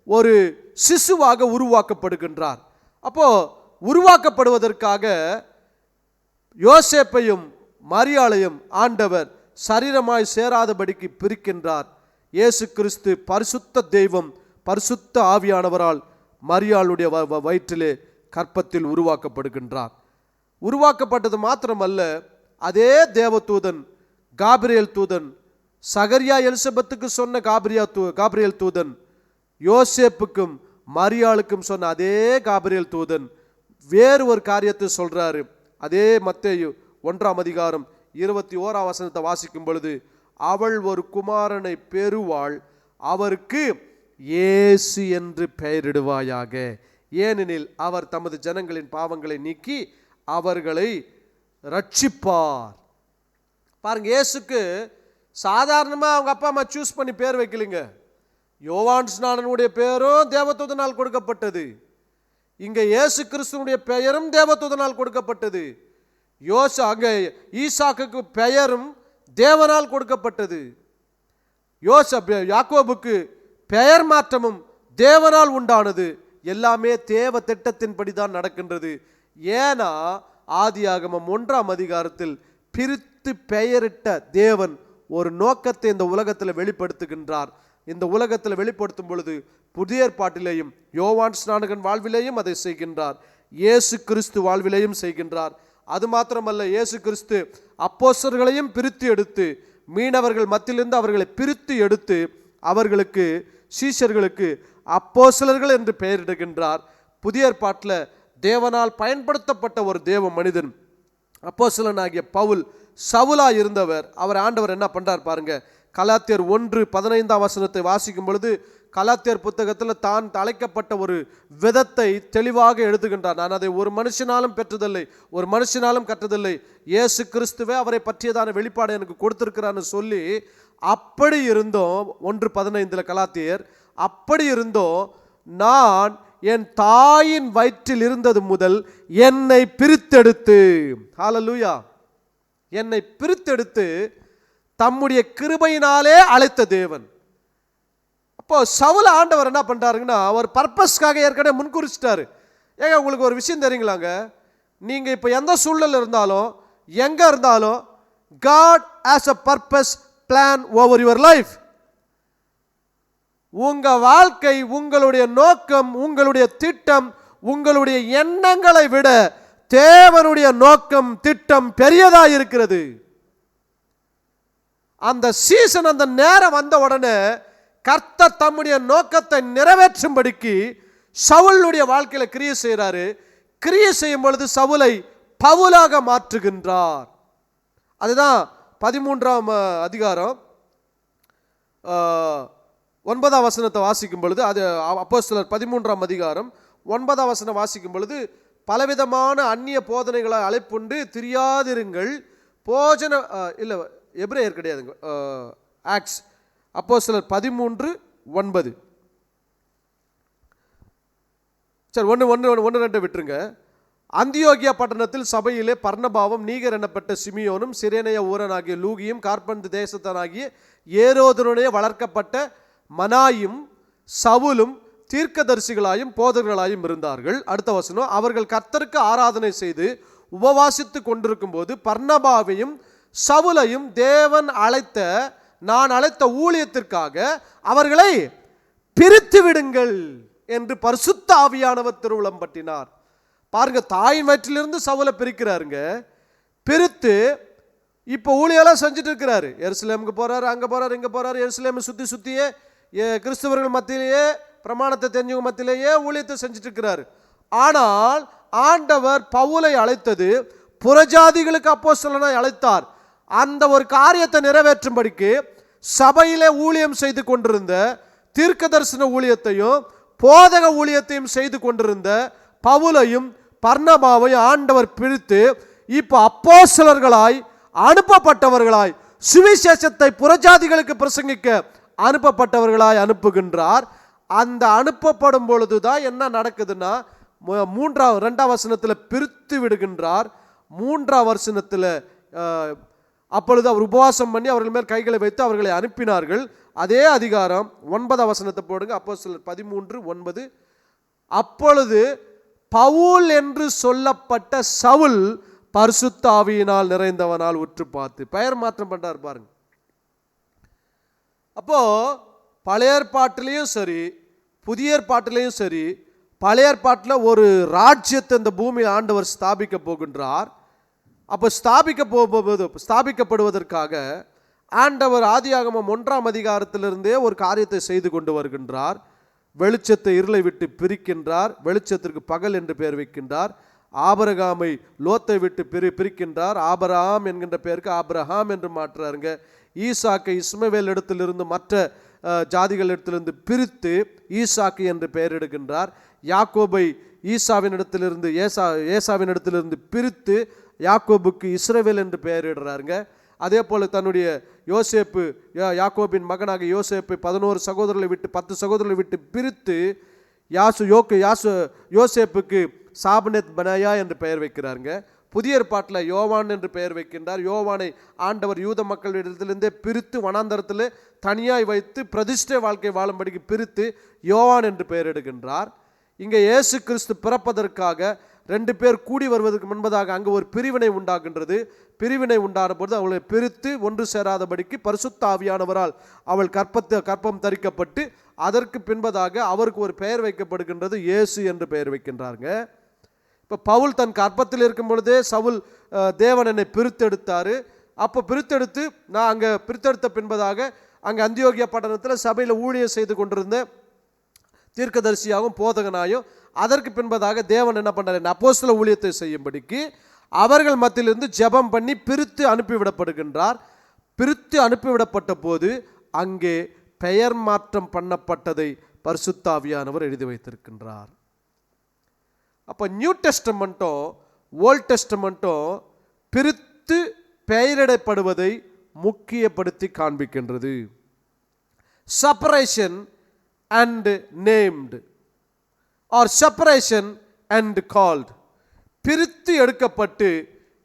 ஒரு சிசுவாக உருவாக்கப்படுகின்றார். அப்போ உருவாக்கப்படுவதற்காக யோசேப்பையும் மரியாளையும் ஆண்டவர் சரீரமாய் சேராதபடிக்கு பிரிக்கின்றார். இயேசு கிறிஸ்து பரிசுத்த தெய்வம், பரிசுத்த ஆவியானவரால் மரியாளுடைய வயிற்றிலே கற்பத்தில் உருவாக்கப்படுகின்றார். உருவாக்கப்பட்டது மாத்திரமல்ல, அதே தேவதூதன் காபிரியேல் தூதன், சகரியா எலிசபெத்துக்கு சொன்ன காபிரியேல் தூதன், யோசேப்புக்கும் மரியாளுக்கும் சொன்ன அதே காபிரியேல் தூதன் வேறு ஒரு காரியத்தை சொல்றாரு. அதே மத்தேயு 1:21 வாசிக்கும் பொழுது, அவள் ஒரு குமாரனை பெறுவாள், அவருக்கு இயேசு என்று பெயரிடுவாயாக, ஏனெனில் அவர் தமது ஜனங்களின் பாவங்களை நீக்கி அவர்களை ரட்சிப்பார். பாருங்க, இயேசுக்கு சாதாரணமாக அவங்க அப்பா அம்மா சூஸ் பண்ணி பேர் வைக்கலைங்க. யோவான் ஸ்நானனுடைய பெயரும் தேவதூதனால் கொடுக்கப்பட்டது. இங்க இயேசு கிறிஸ்துனுடைய பெயரும் தேவதூதனால் கொடுக்கப்பட்டது. அங்கே ஈசாக்குக்கு பெயரும் தேவனால் கொடுக்கப்பட்டது. யாக்கோபுக்கு பெயர் மாற்றமும் தேவனால் உண்டானது. எல்லாமே தேவ திட்டத்தின்படி தான் நடக்கின்றது. ஏன்னா ஆதியாகமம் 1 பிரித்து பெயரிட்ட தேவன் ஒரு நோக்கத்தை இந்த உலகத்தில் வெளிப்படுத்துகின்றார். இந்த உலகத்தில் வெளிப்படுத்தும் பொழுது புதிய ஏற்பாட்டிலேயும் யோவான் ஸ்நானகன் வாழ்விலேயும் அதை செய்கின்றார், இயேசு கிறிஸ்து வாழ்விலேயும் செய்கின்றார். அது மாத்திரமல்ல, இயேசு கிறிஸ்து அப்போஸ்தலர்களையும் பிரித்து எடுத்து, மீனவர்கள் மத்தியிலிருந்து அவர்களை பிரித்து எடுத்து அவர்களுக்கு சீஷர்களுக்கு அப்போஸ்தலர்கள் என்று பெயரிடுகின்றார். புதிய ஏற்பாட்டில் தேவனால் பயன்படுத்தப்பட்ட ஒரு தேவ மனிதன் அப்போஸ்தலனாகிய பவுல், சவுலா இருந்தவர். அவர் ஆண்டவர் என்ன பண்றார் பாருங்க. கலாத்தியர் 1:15 வாசிக்கும் பொழுது, கலாத்தியர் புத்தகத்தில் தான் அழைக்கப்பட்ட ஒரு விதத்தை தெளிவாக எழுதுகின்றார். நான் அதை ஒரு மனுஷனாலும் பெற்றதில்லை, ஒரு மனுஷனாலும் கற்றதில்லை, இயேசு கிறிஸ்துவே அவரை பற்றியதான வெளிப்பாடு எனக்கு கொடுத்திருக்கிறான்னு சொல்லி, அப்படி இருந்தோம் 1:15 கலாத்தியர், அப்படி இருந்தோம் நான் என் தாயின் வயிற்றில் இருந்தது முதல் என்னை பிரித்தெடுத்து, ஹல்லேலூயா, என்னை பிரித்தெடுத்து தம்முடைய கிருபையினாலே அழைத்த தேவன். அப்போ சவுல ஆண்டவர் என்ன பண்றாருங்கன்னா, அவர் பர்பஸ்க்காக ஏற்கனவே முன்குறிச்சிட்டாரு. ஏங்க உங்களுக்கு ஒரு விஷயம் தெரியுங்களாங்க, நீங்க இப்போ எந்த சூழ்நிலை இருந்தாலும் எங்க இருந்தாலும் God has a purpose plan over your life. உங்க வாழ்க்கை, உங்களுடைய நோக்கம், உங்களுடைய திட்டம், உங்களுடைய எண்ணங்களை விட தேவனுடைய நோக்கம் திட்டம் பெரியதா இருக்கிறது. அந்த சீசன், அந்த நேரம் வந்த உடனே கர்த்தர் தம்முடைய நோக்கத்தை நிறைவேற்றும்படிக்கு சவுலுடைய வாழ்க்கையில கிரியை செய்கிறாரு. கிரியை செய்யும் பொழுது சவுலை பவுலாக மாற்றுகின்றார். அதுதான் 13 அதிகாரம் 9 வாசிக்கும் பொழுது, அது அப்போஸ்தலர் 13 அதிகாரம் 9 வாசிக்கும் பொழுது, பலவிதமான அந்நிய போதனைகளை அழைப்புண்டு திரியாதிருங்கள், போஜன இல்லை எபிரேயர் கிடையாதுங்க, ஆக்ஸ், அப்போஸ்தலர் 13:9. சரி, 1:2 விட்டுருங்க. அந்தியோகியா பட்டணத்தில் சபையிலே பர்னபாவும் நீகர் எனப்பட்ட சிமியோனும் சிரேனைய ஊரனாகிய லூகியும் கார்பந்து தேசத்தனாகிய ஏரோதனுடைய வளர்க்கப்பட்ட மனாயும் சவுலும் தீர்க்கதரிசிகளாயும் போதகர்களாயும் இருந்தார்கள். அடுத்த வசனம், அவர்கள் கர்த்தருக்கு ஆராதனை செய்து உபவாசித்து கொண்டிருக்கும் போது பர்னபாவையும் சவுலையும் தேவன் நான் அழைத்த ஊழியத்திற்காக அவர்களை பிரித்து விடுங்கள் என்று பரிசுத்த ஆவியானவர் திருவுளம் பற்றினார். பாருங்க, தாயின் வயிற்றிலிருந்து சவுலை பிரிக்கிறாருங்க. பிரித்து இப்போ ஊழியெல்லாம் செஞ்சுட்டு இருக்கிறாரு. எருசலேமுக்கு போறாரு, அங்கே போறாரு, இங்கே போறாரு. எருசலேமை சுற்றியே கிறிஸ்தவர்கள் மத்தியிலேயே, பிரமாணத்தை தெரிஞ்சவங்க மத்தியிலேயே ஊழியத்தை செஞ்சுட்டு இருக்கிறாரு. ஆனால் ஆண்டவர் பவுலை அழைத்தது புறஜாதிகளுக்கு அப்போஸ்தலனாய் அழைத்தார். அந்த ஒரு காரியத்தை நிறைவேற்றும்படிக்கு சபையிலே ஊழியம் செய்து கொண்டிருந்த, தீர்க்கதரிசன ஊழியத்தையும் போதக ஊழியத்தையும் செய்து கொண்டிருந்த பவுலையும் பர்னபாவையும் ஆண்டவர் பிரித்து இப்போ அப்போஸ்தலர்களாய் அனுப்பப்பட்டவர்களாய் சுவிசேஷத்தை புறஜாதிகளுக்கு பிரசங்கிக்க அனுப்பப்பட்டவர்களாய் அனுப்புகின்றார். அந்த அனுப்பப்படும் பொழுதுதான் என்ன நடக்குதுன்னா, 2 பிரித்து விடுகின்றார். 3 அப்பொழுது அவர் உபவாசம் பண்ணி அவர்கள் மேல் கைகளை வைத்து அவர்களை அனுப்பினார்கள். அதே அதிகாரம் 9 போடுங்க, அப்போஸ்தலர் 13:9. அப்பொழுது பவுல் என்று சொல்லப்பட்ட சவுல் பரிசுத்த ஆவியினால் நிறைந்தவனால் உற்று பார்த்து, பெயர் மாற்றம் பண்றார் பாருங்க. அப்போ பழைய ஏற்பாட்டிலையும் சரி புதிய ஏற்பாட்டிலையும் சரி, பழைய ஏற்பாட்டில் ஒரு ராஜ்யத்தை இந்த பூமியில் ஆண்டவர் ஸ்தாபிக்க போகின்றார். அப்போ ஸ்தாபிக்கப்படுவதற்காக ஆண்டவர் ஆதியாகமம் 1ஆம் அதிகாரத்திலிருந்தே ஒரு காரியத்தை செய்து கொண்டு வருகின்றார். வெளிச்சத்தை இருளை விட்டு பிரிக்கின்றார். வெளிச்சத்திற்கு பகல் என்று பெயர் வைக்கின்றார். ஆபிரகாமை லோத்தை விட்டு பிரிக்கின்றார். ஆபிரகாம் என்கின்ற பெயருக்கு ஆபிரகாம் என்று மாற்றுறாருங்க. ஈசாக்கை இஸ்மவேல் இடத்திலிருந்து மற்ற ஜாதிகள் இடத்திலிருந்து பிரித்து ஈசாக்கு என்று பெயரிடுகின்றார். யாக்கோபை ஈசாவின் இடத்திலிருந்து ஏசாவின் இடத்திலிருந்து பிரித்து யாக்கோபுக்கு இஸ்ரவேல் என்று பெயரிடுறாருங்க. அதே போல் தன்னுடைய யாக்கோபின் மகனாக யோசேப்பை 11 சகோதரர்களை விட்டு 10 சகோதரர்களை விட்டு பிரித்து யோசேப்புக்கு சாபனேத் பனாயா என்று பெயர் வைக்கிறாருங்க. புதிய ஏற்பாட்டில் யோவான் என்று பெயர் வைக்கின்றார். யோவானை ஆண்டவர் யூத மக்களிடத்திலிருந்தே பிரித்து வனாந்தரத்தில் தனியாய் வைத்து பிரதிஷ்டை வாழ்க்கை வாழும்படிக்கு பிரித்து யோவான் என்று பெயரிடுகின்றார். இங்கே இயேசு கிறிஸ்து பிறப்பதற்காக 2 பேர் கூடி வருவதற்கு முன்பதாக அங்கு ஒரு பிரிவினை உண்டாகின்றது. பிரிவினை உண்டான பொழுது அவளை பிரித்து ஒன்று சேராதபடிக்கு பரிசுத்த ஆவியானவரால் அவள் கற்பம் தரிக்கப்பட்டு அதற்கு பின்பதாக அவருக்கு ஒரு பெயர் வைக்கப்படுகின்றது. இயேசு என்று பெயர் வைக்கின்றாருங்க. இப்போ பவுல் தன் கற்பத்தில் இருக்கும் பொழுதே சவுல் தேவன் என்னை பிரித்தெடுத்தார். அப்போ பிரித்தெடுத்து நான் அங்கே பிரித்தெடுத்த பின்பதாக அங்கே அந்தியோகியா பட்டணத்தில் சபையில் ஊழியம் செய்து கொண்டிருந்த தீர்க்கதரிசியாகவும் போதகனாயும் அதற்கு பின்பதாக தேவன் என்ன பண்ணார், அப்போஸ்தல ஊழியத்தை செய்யும்படிக்கு அவர்கள் மத்தியிலிருந்து ஜெபம் பண்ணி பிரித்து அனுப்பிவிடப்படுகின்றார். பிரித்து அனுப்பிவிடப்பட்ட போது அங்கே பெயர் மாற்றம் பண்ணப்பட்டதை பரிசுத்த ஆவியானவர் எழுதி வைத்திருக்கின்றார். அப்போ நியூ டெஸ்டமெண்ட்டும் ஓல்ட் டெஸ்டமெண்ட்டும் பிரித்து பெயரிடப்படுவதை முக்கியப்படுத்தி காண்பிக்கின்றது. Separation and named or separation and called, பிரித்து எடுக்கப்பட்டு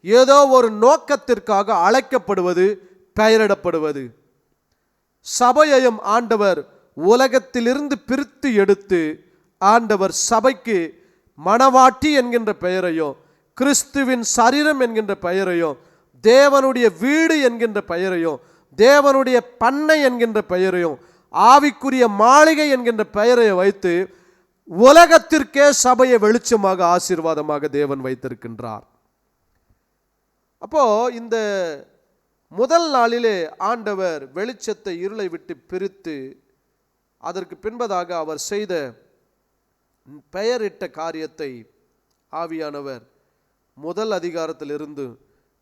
ஏதோ ஒரு நோக்கத்திற்காக அழைக்கப்படுவது, பெயரிடப்படுவது. சபையையும் ஆண்டவர் உலகத்திலிருந்து பிரித்து எடுத்து ஆண்டவர் சபைக்கு மணவாட்டி என்கின்ற பெயரையும் கிறிஸ்துவின் சரீரம் என்கின்ற பெயரையும் தேவனுடைய வீடு என்கின்ற பெயரையும் தேவனுடைய பண்ணை என்கின்ற பெயரையும் ஆவிக்குரிய மாளிகை என்கின்ற பெயரை வைத்து உலகத்திற்கே சபையை வெளிச்சமாக ஆசீர்வாதமாக தேவன் வைத்திருக்கின்றார். அப்போ இந்த முதல் நாளிலே ஆண்டவர் வெளிச்சத்தை இருளை விட்டு பிரித்து அதற்கு பின்பதாக அவர் செய்த பெயரிட்ட காரியத்தை ஆவியானவர் முதல் அதிகாரத்திலிருந்து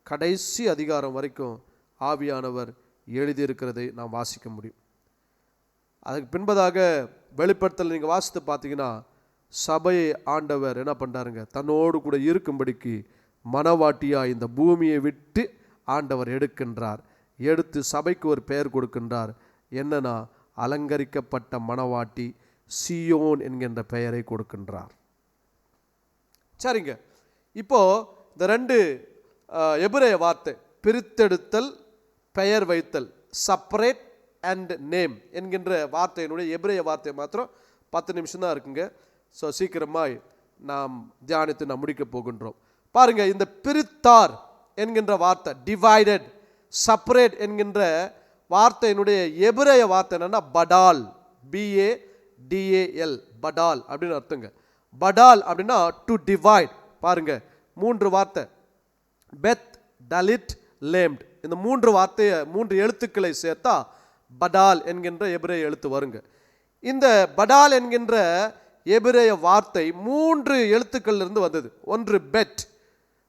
கடைசி அதிகாரம் வரைக்கும் ஆவியானவர் எழுதியிருக்கிறதை நாம் வாசிக்க முடியும். அதுக்கு பின்பதாக வெளிப்படுத்தல் நீங்கள் வாசித்து பார்த்தீங்கன்னா சபையை ஆண்டவர் என்ன பண்ணுறாருங்க, தன்னோடு கூட இருக்கும்படிக்கு மணவாட்டியாக இந்த பூமியை விட்டு ஆண்டவர் எடுக்கின்றார். எடுத்து சபைக்கு ஒரு பெயர் கொடுக்கின்றார். என்னன்னா, அலங்கரிக்கப்பட்ட மணவாட்டி சியோன் என்கின்ற பெயரை கொடுக்கின்றார். சரிங்க, இப்போ இந்த 2 எபிரேய வார்த்தை பிரித்தெடுத்தல், பெயர் வைத்தல், செப்பரேட் அண்ட் நேம் என்கின்ற வார்த்தையினுடைய எபிரேய வார்த்தை மாத்திரம் 10 நிமிஷம் தான் இருக்குங்க. ஸோ சீக்கிரமாய் நாம் தியானித்து நாம் முடிக்க போகின்றோம். பாருங்க, இந்த பிரித்தார் என்கின்ற வார்த்தை, டிவைடட், செப்பரேட் என்கின்ற வார்த்தையினுடைய எபிரேய வார்த்தை என்னன்னா படால், BADAL, படால் அப்படின்னு அர்த்தங்க. படால் அப்படின்னா டு டிவைட். பாருங்க, 3 வார்த்தை, பெத், டலிட், லேம்ட். இந்த 3 வார்த்தையை 3 எழுத்துக்களை சேர்த்தா படால் என்கின்ற எபிரேய எழுத்து வருங்க. இந்த படால் என்கின்ற எபிரேய வார்த்தை 3 எழுத்துக்களிலிருந்து வந்தது. ஒன்று பெட்,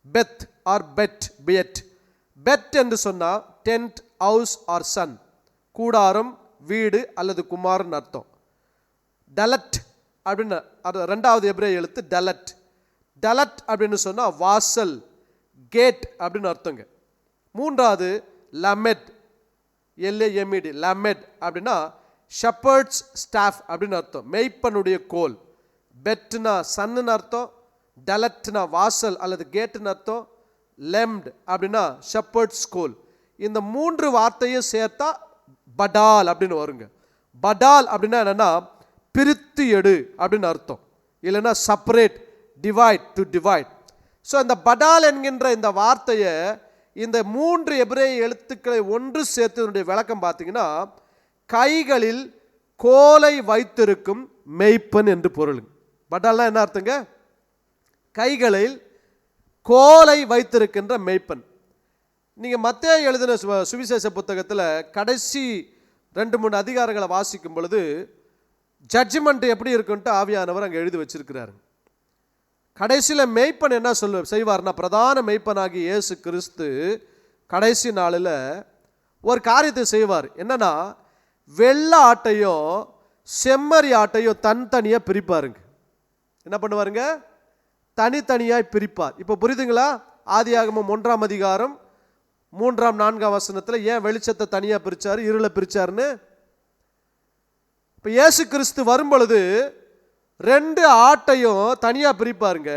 பெத் ஆர் பெட், பியட். பெட் என்று சொன்னால் டென்ட், ஹவுஸ் ஆர் சன், கூடாரம், வீடு அல்லது குமாரன் அர்த்தம். டலட் அப்படின்னு அது 2வது எபிரேய எழுத்து டலட். டலட் அப்படின்னு சொன்னால் வாசல், கேட் அப்படின்னு அர்த்தங்க. 3வது லமெட், LAMED, லமெட் அப்படின்னா ஷெப்பர்ட்ஸ் ஸ்டாஃப் அப்படின்னு அர்த்தம், மெய்ப்பனுடைய கோல். பெட்னா சன்னு அர்த்தம், டலட்னா வாசல் அல்லது கேட்டுன்னு அர்த்தம், லெம்ட் அப்படின்னா ஷெப்பர்ட்ஸ் கோல். இந்த 3 வார்த்தையும் சேர்த்தா படால் அப்படின்னு வருங்க. படால் அப்படின்னா என்னன்னா பிரித்து எடு அப்படின்னு அர்த்தம், இல்லைன்னா separate, divide, to divide. So இந்த படால் என்கின்ற இந்த வார்த்தையை இந்த 3 எபிரேய எழுத்துக்களை ஒன்று சேர்த்து விளக்கம் பார்த்தீங்கன்னா கைகளில் கோலை வைத்திருக்கும் மெய்ப்பன் என்று பொருள். படால்னா என்ன அர்த்தங்க? கைகளில் கோலை வைத்திருக்கின்ற மெய்ப்பன். நீங்கள் மத்தேயு எழுதின சுவிசேஷ புத்தகத்தில் கடைசி 2-3 அதிகாரங்களை வாசிக்கும் பொழுது ஜட்ஜ்மெண்ட் எப்படி இருக்குன்ட்டு ஆவியானவர் அங்கே எழுதி வச்சிருக்கிறாரு. கடைசியில் மெய்ப்பன் என்ன செய்வார்னா, பிரதான மெய்ப்பனாகி இயேசு கிறிஸ்து கடைசி நாளில் ஒரு காரியத்தை செய்வார். என்னன்னா, வெள்ளை ஆட்டையும் செம்மறி ஆட்டையும் தனித்தனியாக பிரிப்பாருங்க. என்ன பண்ணுவாருங்க? தனித்தனியாய் பிரிப்பார். இப்போ புரியுதுங்களா? ஆதியாகமம் 1ஆம் அதிகாரம் 3ஆம் 4ஆம் வசனத்தில் ஏன் வெளிச்சத்தை தனியாக பிரித்தார், இருளை பிரித்தார்னு. இப்போ இயேசு கிறிஸ்து வரும்பொழுது 2 ஆட்டையும் தனியாக பிரிப்பாருங்க.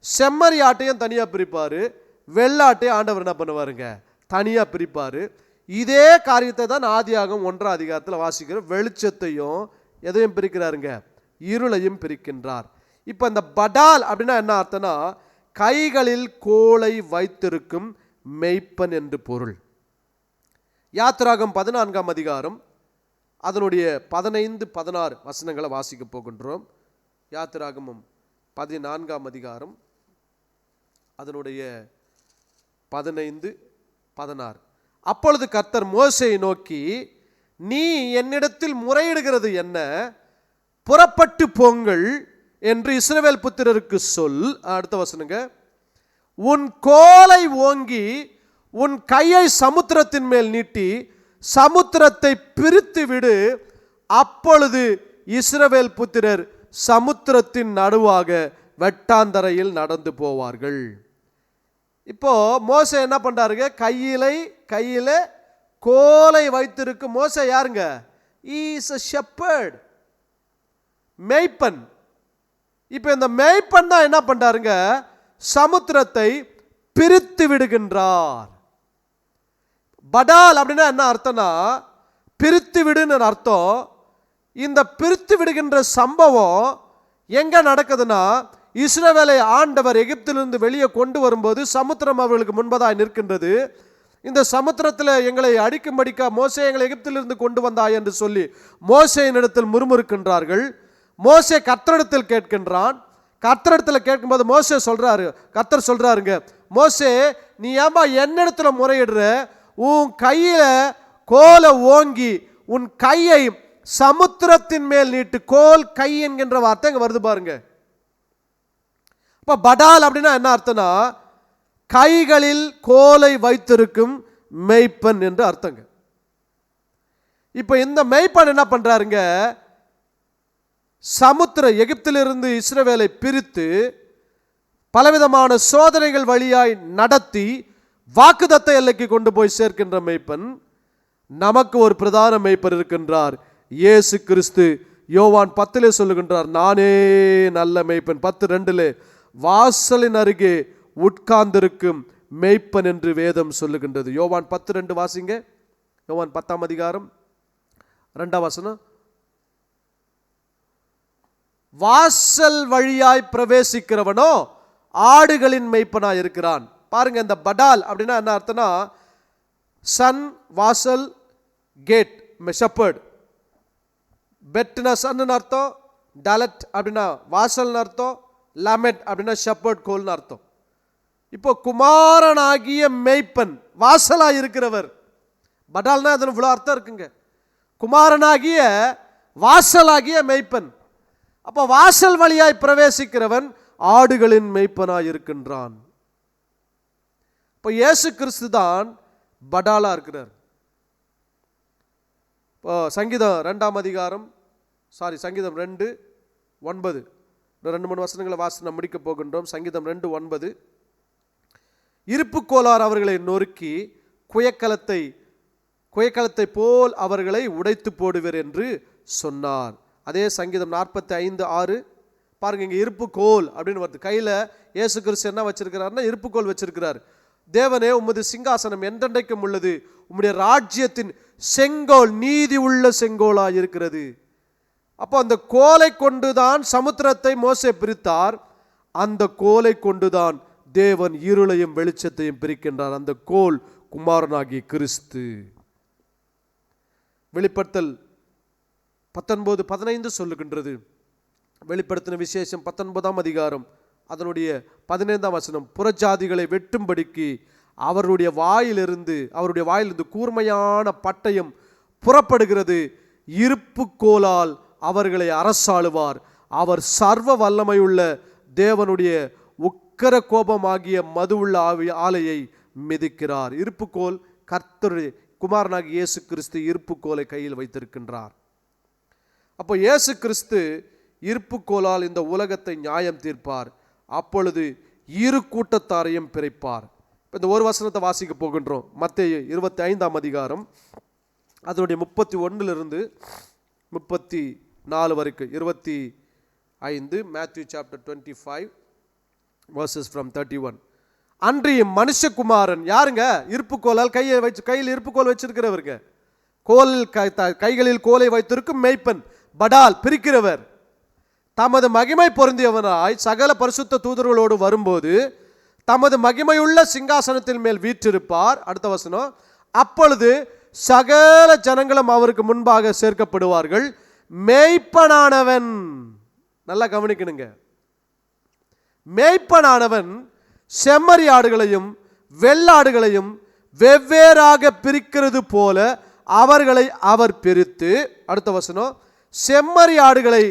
செம்மறி ஆட்டையும் தனியாக பிரிப்பார், வெள்ளாட்டையும் ஆண்டவர் என்ன பண்ணுவாருங்க? தனியாக பிரிப்பார். இதே காரியத்தை தான் ஆதியாகமம் 1ஆம் அதிகாரத்தில் வாசிக்கிறோம். வெளிச்சத்தையும் எதையும் பிரிக்கிறாருங்க? இருளையும் பிரிக்கின்றார். இப்போ இந்த படால் அப்படின்னா என்ன அர்த்தம்னா, கைகளில் கோலை வைத்திருக்கும் மெய்ப்பன் என்று பொருள். யாத்திராகம் 14ஆம் அதிகாரம் அதனுடைய 15-16 வசனங்களை வாசிக்க போகின்றோம். யாத்திராகமம் 14ஆம் அதிகாரம் அதனுடைய 15-16. அப்பொழுது கர்த்தர் மோசேயை நோக்கி, நீ என்னிடத்தில் முறையிடுகிறது என்ன? புறப்பட்டு போங்கள் என்று இஸ்ரவேல் புத்திரருக்கு சொல். அடுத்த வசனங்க, உன் கோலை ஓங்கி உன் கையை சமுத்திரத்தின் மேல் நீட்டி சமுத்திரத்தை பிரித்து விடு. அப்பொழுது இஸ்ரவேல் புத்திரர் சமுத்திரத்தின் நடுவாக வெட்டாந்தரையில் நடந்து போவார்கள். இப்போ மோசே என்ன பண்றாருங்க? கையில கோலை வைத்திருக்கும் மோசே யாருங்க? இஸ் a shepherd, மேய்ப்பன். இப்போ இந்த மேய்ப்பன் தான் என்ன பண்றாருங்க? சமுத்திரத்தை பிரித்து விடுகின்றார். படால் அப்படின்னா என்ன அர்த்தம்னா, பிரித்து விடுன்னு அர்த்தம். இந்த பிரித்து விடுகின்ற சம்பவம் எங்க நடக்குதுன்னா, இஸ்ரவேலை ஆண்டவர் எகிப்திலிருந்து வெளியே கொண்டு வரும்போது சமுத்திரம் அவர்களுக்கு முன்பதாய் நிற்கின்றது. இந்த சமுத்திரத்தில் எங்களை அடிக்கும்படிக்கா மோசே எங்களை எகிப்திலிருந்து கொண்டு வந்தாய் என்று சொல்லி மோசேயின் இடத்தில் முறுமுறுக்கின்றார்கள். மோசே கர்த்தரிடத்தில் கேட்கின்றான். கர்த்தரிடத்தில் கேட்கும்போது மோசே சொல்றாரு, கர்த்தர் சொல்றாருங்க, மோசே நீ ஏமா என்னிடத்துல முறையிடுற? உன் கையில கோலை ஓங்கி உன் கையை சமுத்திரத்தின் மேல் நீட்டு. கோல் கை என்கின்ற வார்த்தை இங்க வருது பாருங்க. இப்ப படால் அப்படின்னா என்ன அர்த்தம்னா, கைகளில் கோலை வைத்திருக்கும் மெய்ப்பன் என்று அர்த்தங்க. இப்ப இந்த மெய்ப்பன் என்ன பண்றாருங்க? எகிப்திலிருந்து இஸ்ரவேலை பிரித்து பலவிதமான சோதனைகள் வழியாய் நடத்தி வாக்குத்தத்த எல்லைக்கு கொண்டு போய் சேர்க்கின்ற மெய்ப்பன். நமக்கு ஒரு பிரதான மெய்ப்பர் இருக்கின்றார், இயேசு கிறிஸ்து. யோவான் 10 சொல்லுகின்றார், நானே நல்ல மெய்ப்பன். 10:2 வாசலின் அருகே உட்கார்ந்திருக்கும் மெய்ப்பன் என்று வேதம் சொல்லுகின்றது. யோவான் 10:2 வாசிங்க. யோவான் 10ஆம் அதிகாரம் 2ஆம் வசனம். வாசல் வழியாய் பிரவேசிக்கிறவனோ ஆடுகளின் மெய்ப்பனாய் இருக்கிறான். பாருங்க, இந்த படால் அப்படின்னா என்ன அர்த்தம்னா, சன், வாசல், கேட், ஷெப்பர்ட். பெட்னா சன்னு அர்த்தம், டலட் அப்படின்னா வாசல்னு அர்த்தம், லமெட் அப்படின்னா ஷெப்பர்ட் கோல்னு அர்த்தம். இப்போ குமாரனாகிய மெய்ப்பன், வாசலா இருக்கிறவர். படால்னா அது இவ்வளோ அர்த்தம் இருக்குங்க. குமாரனாகிய வாசலாகிய மெய்ப்பன். அப்போ வாசல் வழியாய் பிரவேசிக்கிறவன் ஆடுகளின் மெய்ப்பனாய் இருக்கின்றான். இப்போ இயேசு கிறிஸ்து தான் படாலா இருக்கிறார். இப்போ சங்கீதம் 2ஆம் அதிகாரம் சங்கீதம் 2:9 2-3 வசனங்களை வாசனை முடிக்க போகின்றோம். சங்கீதம் 2:9, இருப்பு கோளார் அவர்களை நொறுக்கி குயக்கலத்தை போல் அவர்களை உடைத்து போடுவர் என்று சொன்னார். அதே சங்கீதம் 45:6 பாருங்க, இங்க இருப்பு கோல் அப்படின்னு வருது. கையில இயேசு கிறிஸ்து என்ன வச்சிருக்கிறார்னா, இருப்பு கோல் வச்சிருக்கிறார். தேவனே, உமது சிங்காசனம் என்றென்றைக்கும் உள்ளது, உம்முடைய ராஜ்யத்தின் செங்கோல் நீதி உள்ள செங்கோலாய் இருக்கிறது. அப்போ அந்த கோலை கொண்டுதான் சமுத்திரத்தை மோசே பிரித்தார். அந்த கோலை கொண்டுதான் தேவன் இருளையும் வெளிச்சத்தையும் பிரிக்கின்றார். அந்த கோல் குமாரனாகிய கிறிஸ்து. வெளிப்படுத்தல் 19:15 சொல்லுகின்றது. வெளிப்படுத்தின விசேஷம் 19ஆம் அதிகாரம் அதனுடைய 15ஆம் வசனம், புறஜாதிகளை வெட்டும்படிக்கு அவருடைய வாயிலிருந்து கூர்மையான பட்டயம் புறப்படுகிறது, இருப்பு கோலால் அவர்களை அரசாளுவார், அவர் சர்வ வல்லமையுள்ள தேவனுடைய உக்கர கோபமாகிய மதுவுள்ள ஆலையை மிதிக்கிறார். இருப்புக்கோல் கர்த்தருடைய குமாரனாகிய இயேசு கிறிஸ்து இருப்புக்கோலை கையில் வைத்திருக்கின்றார். அப்போ இயேசு கிறிஸ்து இருப்புக்கோலால் இந்த உலகத்தை நியாயம் தீர்ப்பார். அப்பொழுது இரு கூட்டத்தாரையும் பிரிப்பார். இந்த ஒரு வசனத்தை வாசிக்க போகின்றோம். மத்தேயு 25ஆம் அதிகாரம் அதனுடைய 31 34 வரைக்கும் 25, மேத்யூ சாப்டர் 25 verses from 31. அன்றியும் மனுஷகுமாரன், யாருங்க? இருப்புக்கோலால் கையில் இருப்புக்கோல் வச்சிருக்கிறவருங்க. கைகளில் கோலை வைத்திருக்கும் மேய்ப்பன், படால் பிரிக்கிறவர், தமது மகிமை பொருந்தியவனாய் சகல பரிசுத்த தூதர்களோடு வரும்போது தமது மகிமையுள்ள சிங்காசனத்தின் மேல் வீற்றிருப்பார். அடுத்த வசனம், அப்பொழுது சகல ஜனங்களும் அவருக்கு முன்பாக சேர்க்கப்படுவார்கள். மேய்ப்பனானவன், நல்லா கவனிக்கணுங்க, மேய்ப்பனானவன் செம்மறி ஆடுகளையும் வெள்ளாடுகளையும் வெவ்வேறாக பிரிக்கிறது போல அவர்களை அவர் பிரித்து, அடுத்த வசனம், செம்மறி ஆடுகளை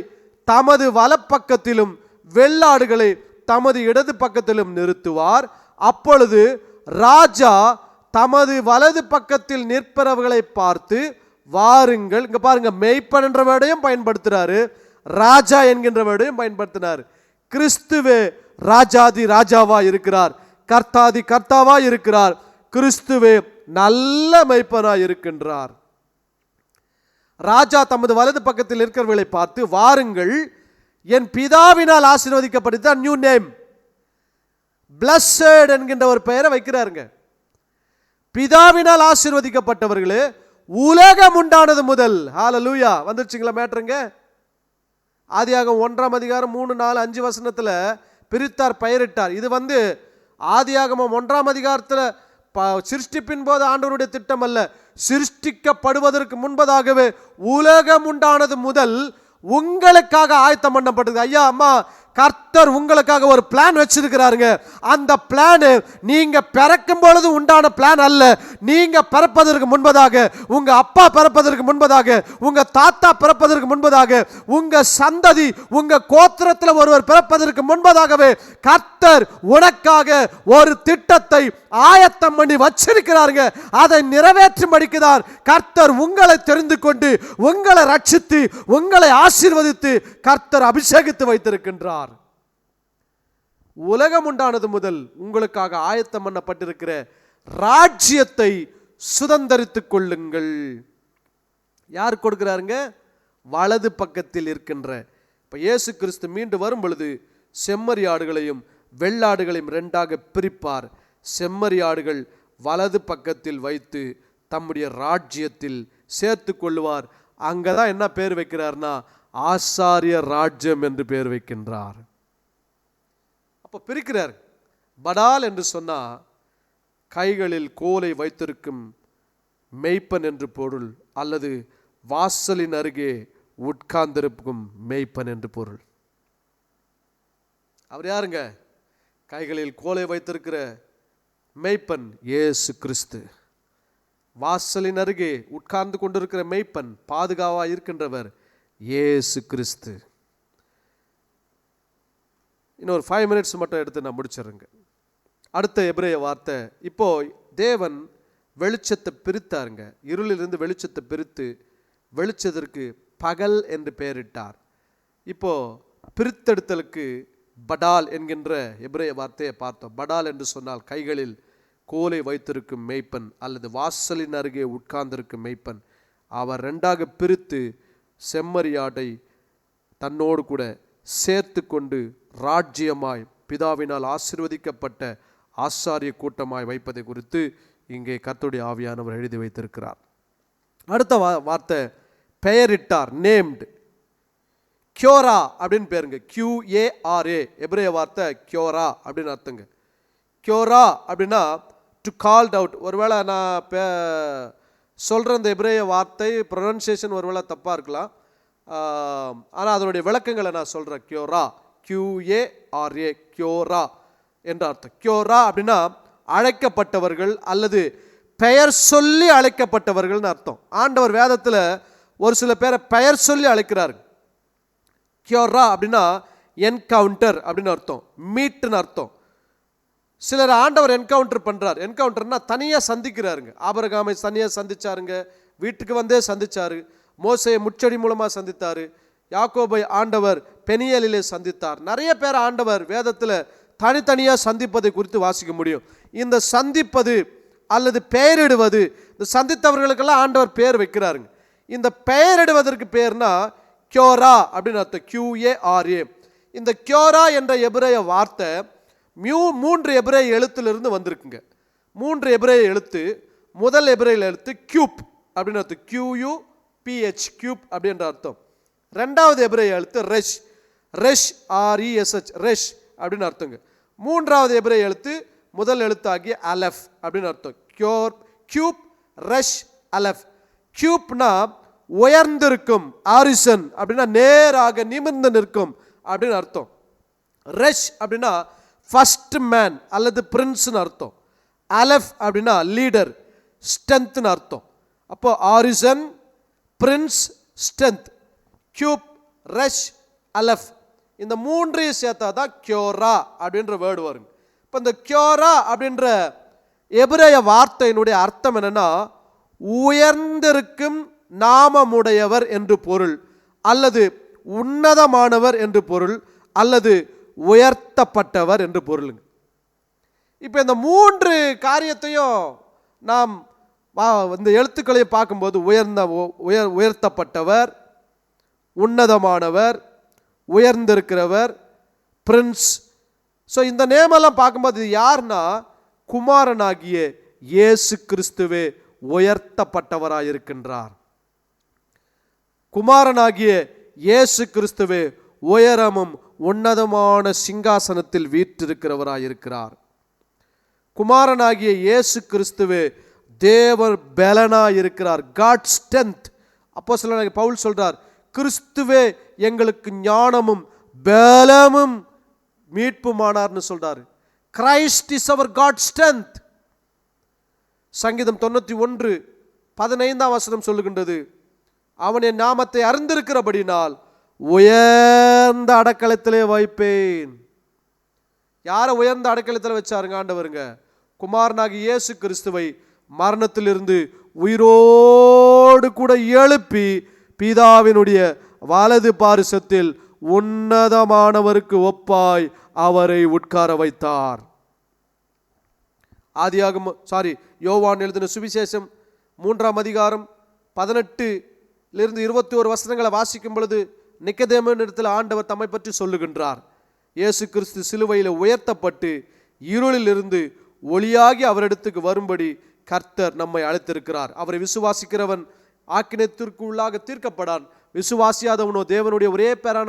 தமது வலப்பக்கத்திலும் வெள்ளாடுகளை தமது இடது பக்கத்திலும் நிறுத்துவார். அப்பொழுது ராஜா தமது வலது பக்கத்தில் நிற்பவர்களை பார்த்து, வாருங்கள், இங்க பாருங்க, மேய்ப்பன் என்ற வேர்டையும் பயன்படுத்துறாரு, ராஜா என்கின்ற வேர்டையும் பயன்படுத்தினார். கிறிஸ்துவே ராஜாதி ராஜாவா இருக்கிறார், கர்த்தாதி கர்த்தாவா இருக்கிறார். கிறிஸ்துவே நல்ல மேய்ப்பனா இருக்கின்றார். ராஜா தமது வலது பக்கத்தில் இருக்கிறவர்களை பார்த்து, வாருங்கள், என் பிதாவினால் ஆசீர்வதிக்கப்பட்ட நியூ நேம், பிளஸ்ஸட் என்கின்ற ஒரு பெயரை வைக்கிறாருங்க. பிதாவினால் ஆசீர்வதிக்கப்பட்டவர்களே, உலகம் உண்டானது முதல், ஹalleluya, வந்துருச்சுங்களா மேட்டருங்க. ஆதியாகமம் 1ஆம் அதிகாரம் 3, 4, 5 வசனத்துல பிரித்தார், பெயரிட்டார். இது ஆதியாகமம் 1ஆம் அதிகாரத்தில் சிருஷ்டிப்பின் போது ஆண்டவருடைய திட்டம் அல்ல, சிருஷ்டிக்கப்படுவதற்கு முன்பதாகவே உலகம் உண்டானது முதல் உங்களுக்காக ஆயத்தம் பண்ணப்பட்டது. ஐயா அம்மா, கர்த்தர் உங்களுக்காக ஒரு பிளான் வச்சிருக்கிறாருங்க. அந்த பிளான் நீங்க பிறக்கும் பொழுது உண்டான பிளான் அல்ல. நீங்க பிறப்பதற்கு முன்பதாக, உங்க அப்பா பிறப்பதற்கு முன்பதாக, உங்க தாத்தா பிறப்பதற்கு முன்பதாக, உங்க சந்ததி, உங்க கோத்திரத்தில் ஒருவர் பிறப்பதற்கு முன்பதாகவே கர்த்தர் உனக்காக ஒரு திட்டத்தை ஆயத்தம் பண்ணி வச்சிருக்கிறாருங்க. அதை நிறைவேற்றும்படிக்குதான் கர்த்தர் உங்களை தெரிந்து கொண்டு உங்களை ரட்சித்து உங்களை ஆசீர்வதித்து கர்த்தர் அபிஷேகித்து வைத்திருக்கின்றார். உலகம் உண்டானது முதல் உங்களுக்காக ஆயத்தம் பண்ணப்பட்டிருக்கிற ராஜ்யத்தை சுதந்தரித்துக் கொள்ளுங்கள். யார் கொடுக்கிறாருங்க? வலது பக்கத்தில் இருக்கின்ற. இப்ப இயேசு கிறிஸ்து மீண்டு வரும் பொழுது செம்மறி ஆடுகளையும் வெள்ளாடுகளையும் ரெண்டாக பிரிப்பார். செம்மறி ஆடுகள் வலது பக்கத்தில் வைத்து தம்முடைய ராஜ்யத்தில் சேர்த்து கொள்ளுவார். அங்கதான் என்ன பேர் வைக்கிறார்னா, ஆசாரிய ராஜ்யம் என்று பேர் வைக்கின்றார். அப்ப பிரிக்கிறார். படால் என்று சொன்னா கைகளில் கோலை வைத்திருக்கும் மேய்ப்பன் என்று பொருள், அல்லது வாசலின் அருகே உட்கார்ந்திருக்கும் மேய்ப்பன் என்று பொருள். அவர் யாருங்க? கைகளில் கோலை வைத்திருக்கிற மேய்ப்பன் இயேசு கிறிஸ்து. வாசலின் அருகே உட்கார்ந்து கொண்டிருக்கிற மேய்ப்பன், பாதுகாவா இருக்கின்றவர் இயேசு கிறிஸ்து. இன்னொரு 5 minutes மட்டும் எடுத்து நான் முடிச்சிருங்க. அடுத்த எபிரேய வார்த்தை. இப்போ தேவன் வெளிச்சத்தை பிரித்தாருங்க. இருளிலிருந்து வெளிச்சத்தை பிரித்து வெளிச்சத்திற்கு பகல் என்று பெயரிட்டார். இப்போ பிரித்தெடுத்தலுக்கு படால் என்கின்ற எபிரேய வார்த்தையை பார்த்தோம். படால் என்று சொன்னால் கைகளில் கோலை வைத்திருக்கும் மேய்ப்பன், அல்லது வாசலின் அருகே உட்கார்ந்திருக்கும் மேய்ப்பன். அவர் ரெண்டாக பிரித்து செம்மறியாடை தன்னோடு கூட சேர்த்து கொண்டு ராஜ்யமாய் பிதாவினால் ஆசீர்வதிக்கப்பட்ட ஆசாரிய கூட்டமாய் வைப்பதை குறித்து இங்கே கர்த்தருடைய ஆவியானவர் எழுதி வைத்திருக்கிறார். அடுத்த வார்த்தை பெயரிட்டார், நேம்டு. கியோரா அப்படின்னு பேருங்க, QARA, எபிரேய வார்த்தை கியோரா அப்படின்னு அர்த்தங்க. கியோரா அப்படின்னா டு கால்ட் அவுட். ஒருவேளை நான் சொல்கிற இந்த எபிரேய வார்த்தை ப்ரொனன்சியேஷன் ஒருவேளை தப்பாக இருக்கலாம். ஆனால் அதனுடைய விளக்கங்களை நான் சொல்கிறேன். கியோரா, QARA, கியோரா என்ற அர்த்தம். கியோரா அப்படின்னா அழைக்கப்பட்டவர்கள் அல்லது பெயர் சொல்லி அழைக்கப்பட்டவர்கள்னு அர்த்தம். ஆண்டவர் வேதத்தில் ஒரு சில பேரை பெயர் சொல்லி அழைக்கிறார். கியோரா அப்படின்னா என்கவுண்டர் அப்படின்னு அர்த்தம், மீட்டுன்னு அர்த்தம். சிலர் ஆண்டவர் என்கவுண்டர் பண்ணுறார். என்கவுண்டர்னா தனியாக சந்திக்கிறாருங்க. ஆபிரகாமை தனியாக சந்திச்சாருங்க, வீட்டுக்கு வந்தே சந்திச்சாரு. மோசையை முச்செடி மூலமாக சந்தித்தார். யாக்கோபை ஆண்டவர் பெனியலிலே சந்தித்தார். நிறைய பேர் ஆண்டவர் வேதத்தில் தனித்தனியாக சந்திப்பதை குறித்து வாசிக்க முடியும். இந்த சந்திப்பது அல்லது பெயரிடுவது, இந்த சந்தித்தவர்களுக்கெல்லாம் ஆண்டவர் பெயர் வைக்கிறாருங்க. இந்த பெயரிடுவதற்கு பேர்னா கியோரா அப்படின்னு அர்த்தம், QARA. இந்த கியோரா என்ற எபிரேய வார்த்தை 3 எபிரேய எழுத்திலிருந்து வந்திருக்குங்க. 3 எபிரேய எழுத்து. முதல் எபிரேய எழுத்து கியூப் அப்படின்னு அர்த்தம், QUPH, கியூப் அப்படின்ற அர்த்தம். ரெண்டாவது எபிரேய எழுத்து ரெஷ், RESH, ரெஷ் அப்படின்னு அர்த்தங்க. மூன்றாவது எபிரேய எழுத்து முதல் எழுத்தாகிய அலஃப் அப்படின்னு அர்த்தம். கியூப், ரெஷ், அலஃப். கியூப்னா உயர்ந்திருக்கும், ஆரிசன் அப்படின்னா நேராக நிமிர்ந்து நிற்கும் அப்படின்னு அர்த்தம். ரெஷ் அப்படின்னா ஃபர்ஸ்ட் மேன் அல்லது பிரின்ஸ்னு அர்த்தம். அலஃப் அப்படின்னா லீடர், ஸ்ட்ரென்த்னு அர்த்தம். அப்போ ஆரிசன், பிரின்ஸ், ஸ்ட்ரென்த். கியூப், ரெஷ், அலஃப், இந்த மூன்றையும் சேர்த்தா தான் கியோரா அப்படின்ற வேர்டு வரும். இப்போ இந்த கியோரா அப்படின்ற எபிரேய வார்த்தையினுடைய அர்த்தம் என்னன்னா, உயர்ந்திருக்கும் நாமமுடையவர் என்று பொருள், அல்லது உன்னதமானவர் என்று பொருள், அல்லது உயர்த்தப்பட்டவர் என்று பொருள். இப்போ இந்த 3 காரியத்தையும் நாம் இந்த எழுத்துக்களை பார்க்கும்போது உயர்த்தப்பட்டவர், உன்னதமானவர், உயர்ந்திருக்கிறவர், பிரின்ஸ். ஸோ இந்த நேமெல்லாம் பார்க்கும்போது யார்னா குமாரனாகிய இயேசு கிறிஸ்துவே உயர்த்தப்பட்டவராயிருக்கின்றார். குமாரனாகிய இயேசு கிறிஸ்துவே உயரமும் உன்னதமான சிங்காசனத்தில் வீற்றிருக்கிறவராயிருக்கிறார். குமாரனாகிய இயேசு கிறிஸ்துவே தேவர் பலனாயிருக்கிறார், காட் ஸ்ட்ரென்த். அப்போஸ்தலனாகிய பவுல் சொல்றார், கிறிஸ்துவே எங்களுக்கு ஞானமும் பலமும் மீட்புமானார்னு சொல்றாரு. கிரைஸ்ட் இஸ் அவர் காட் ஸ்ட்ரென்த். சங்கீதம் 91:15 சொல்லுகின்றது, அவன் என் நாமத்தை அறிந்திருக்கிறபடினால் உயர்ந்த அடக்கலத்திலே வைப்பேன். யாரை உயர்ந்த அடக்கலத்தில் வச்சாருங்க? ஆண்டவருங்க. குமாரனாகிய இயேசு கிறிஸ்துவை மரணத்திலிருந்து உயிரோடு கூட எழுப்பி பிதாவினுடைய வலது பாரிசத்தில் உன்னதமானவருக்கு ஒப்பாய் அவரை உட்கார வைத்தார். யோவான் எழுதின சுவிசேஷம் 3:18-21 வாசிக்கும் பொழுது நிக்கதேமன் இடத்தில் ஆண்டவர் தம்மை பற்றி சொல்லுகின்றார். இயேசு கிறிஸ்து சிலுவையில் உயர்த்தப்பட்டு இருளில் இருந்து ஒளியாகி அவரிடத்துக்கு வரும்படி கர்த்தர் நம்மை அழைத்திருக்கிறார். அவரை விசுவாசிக்கிறவன் ஆக்கினத்திற்கு உள்ளாக தீர்க்கப்படான், விசுவாசியாதவனோ தேவனுடைய ஒரே பேரான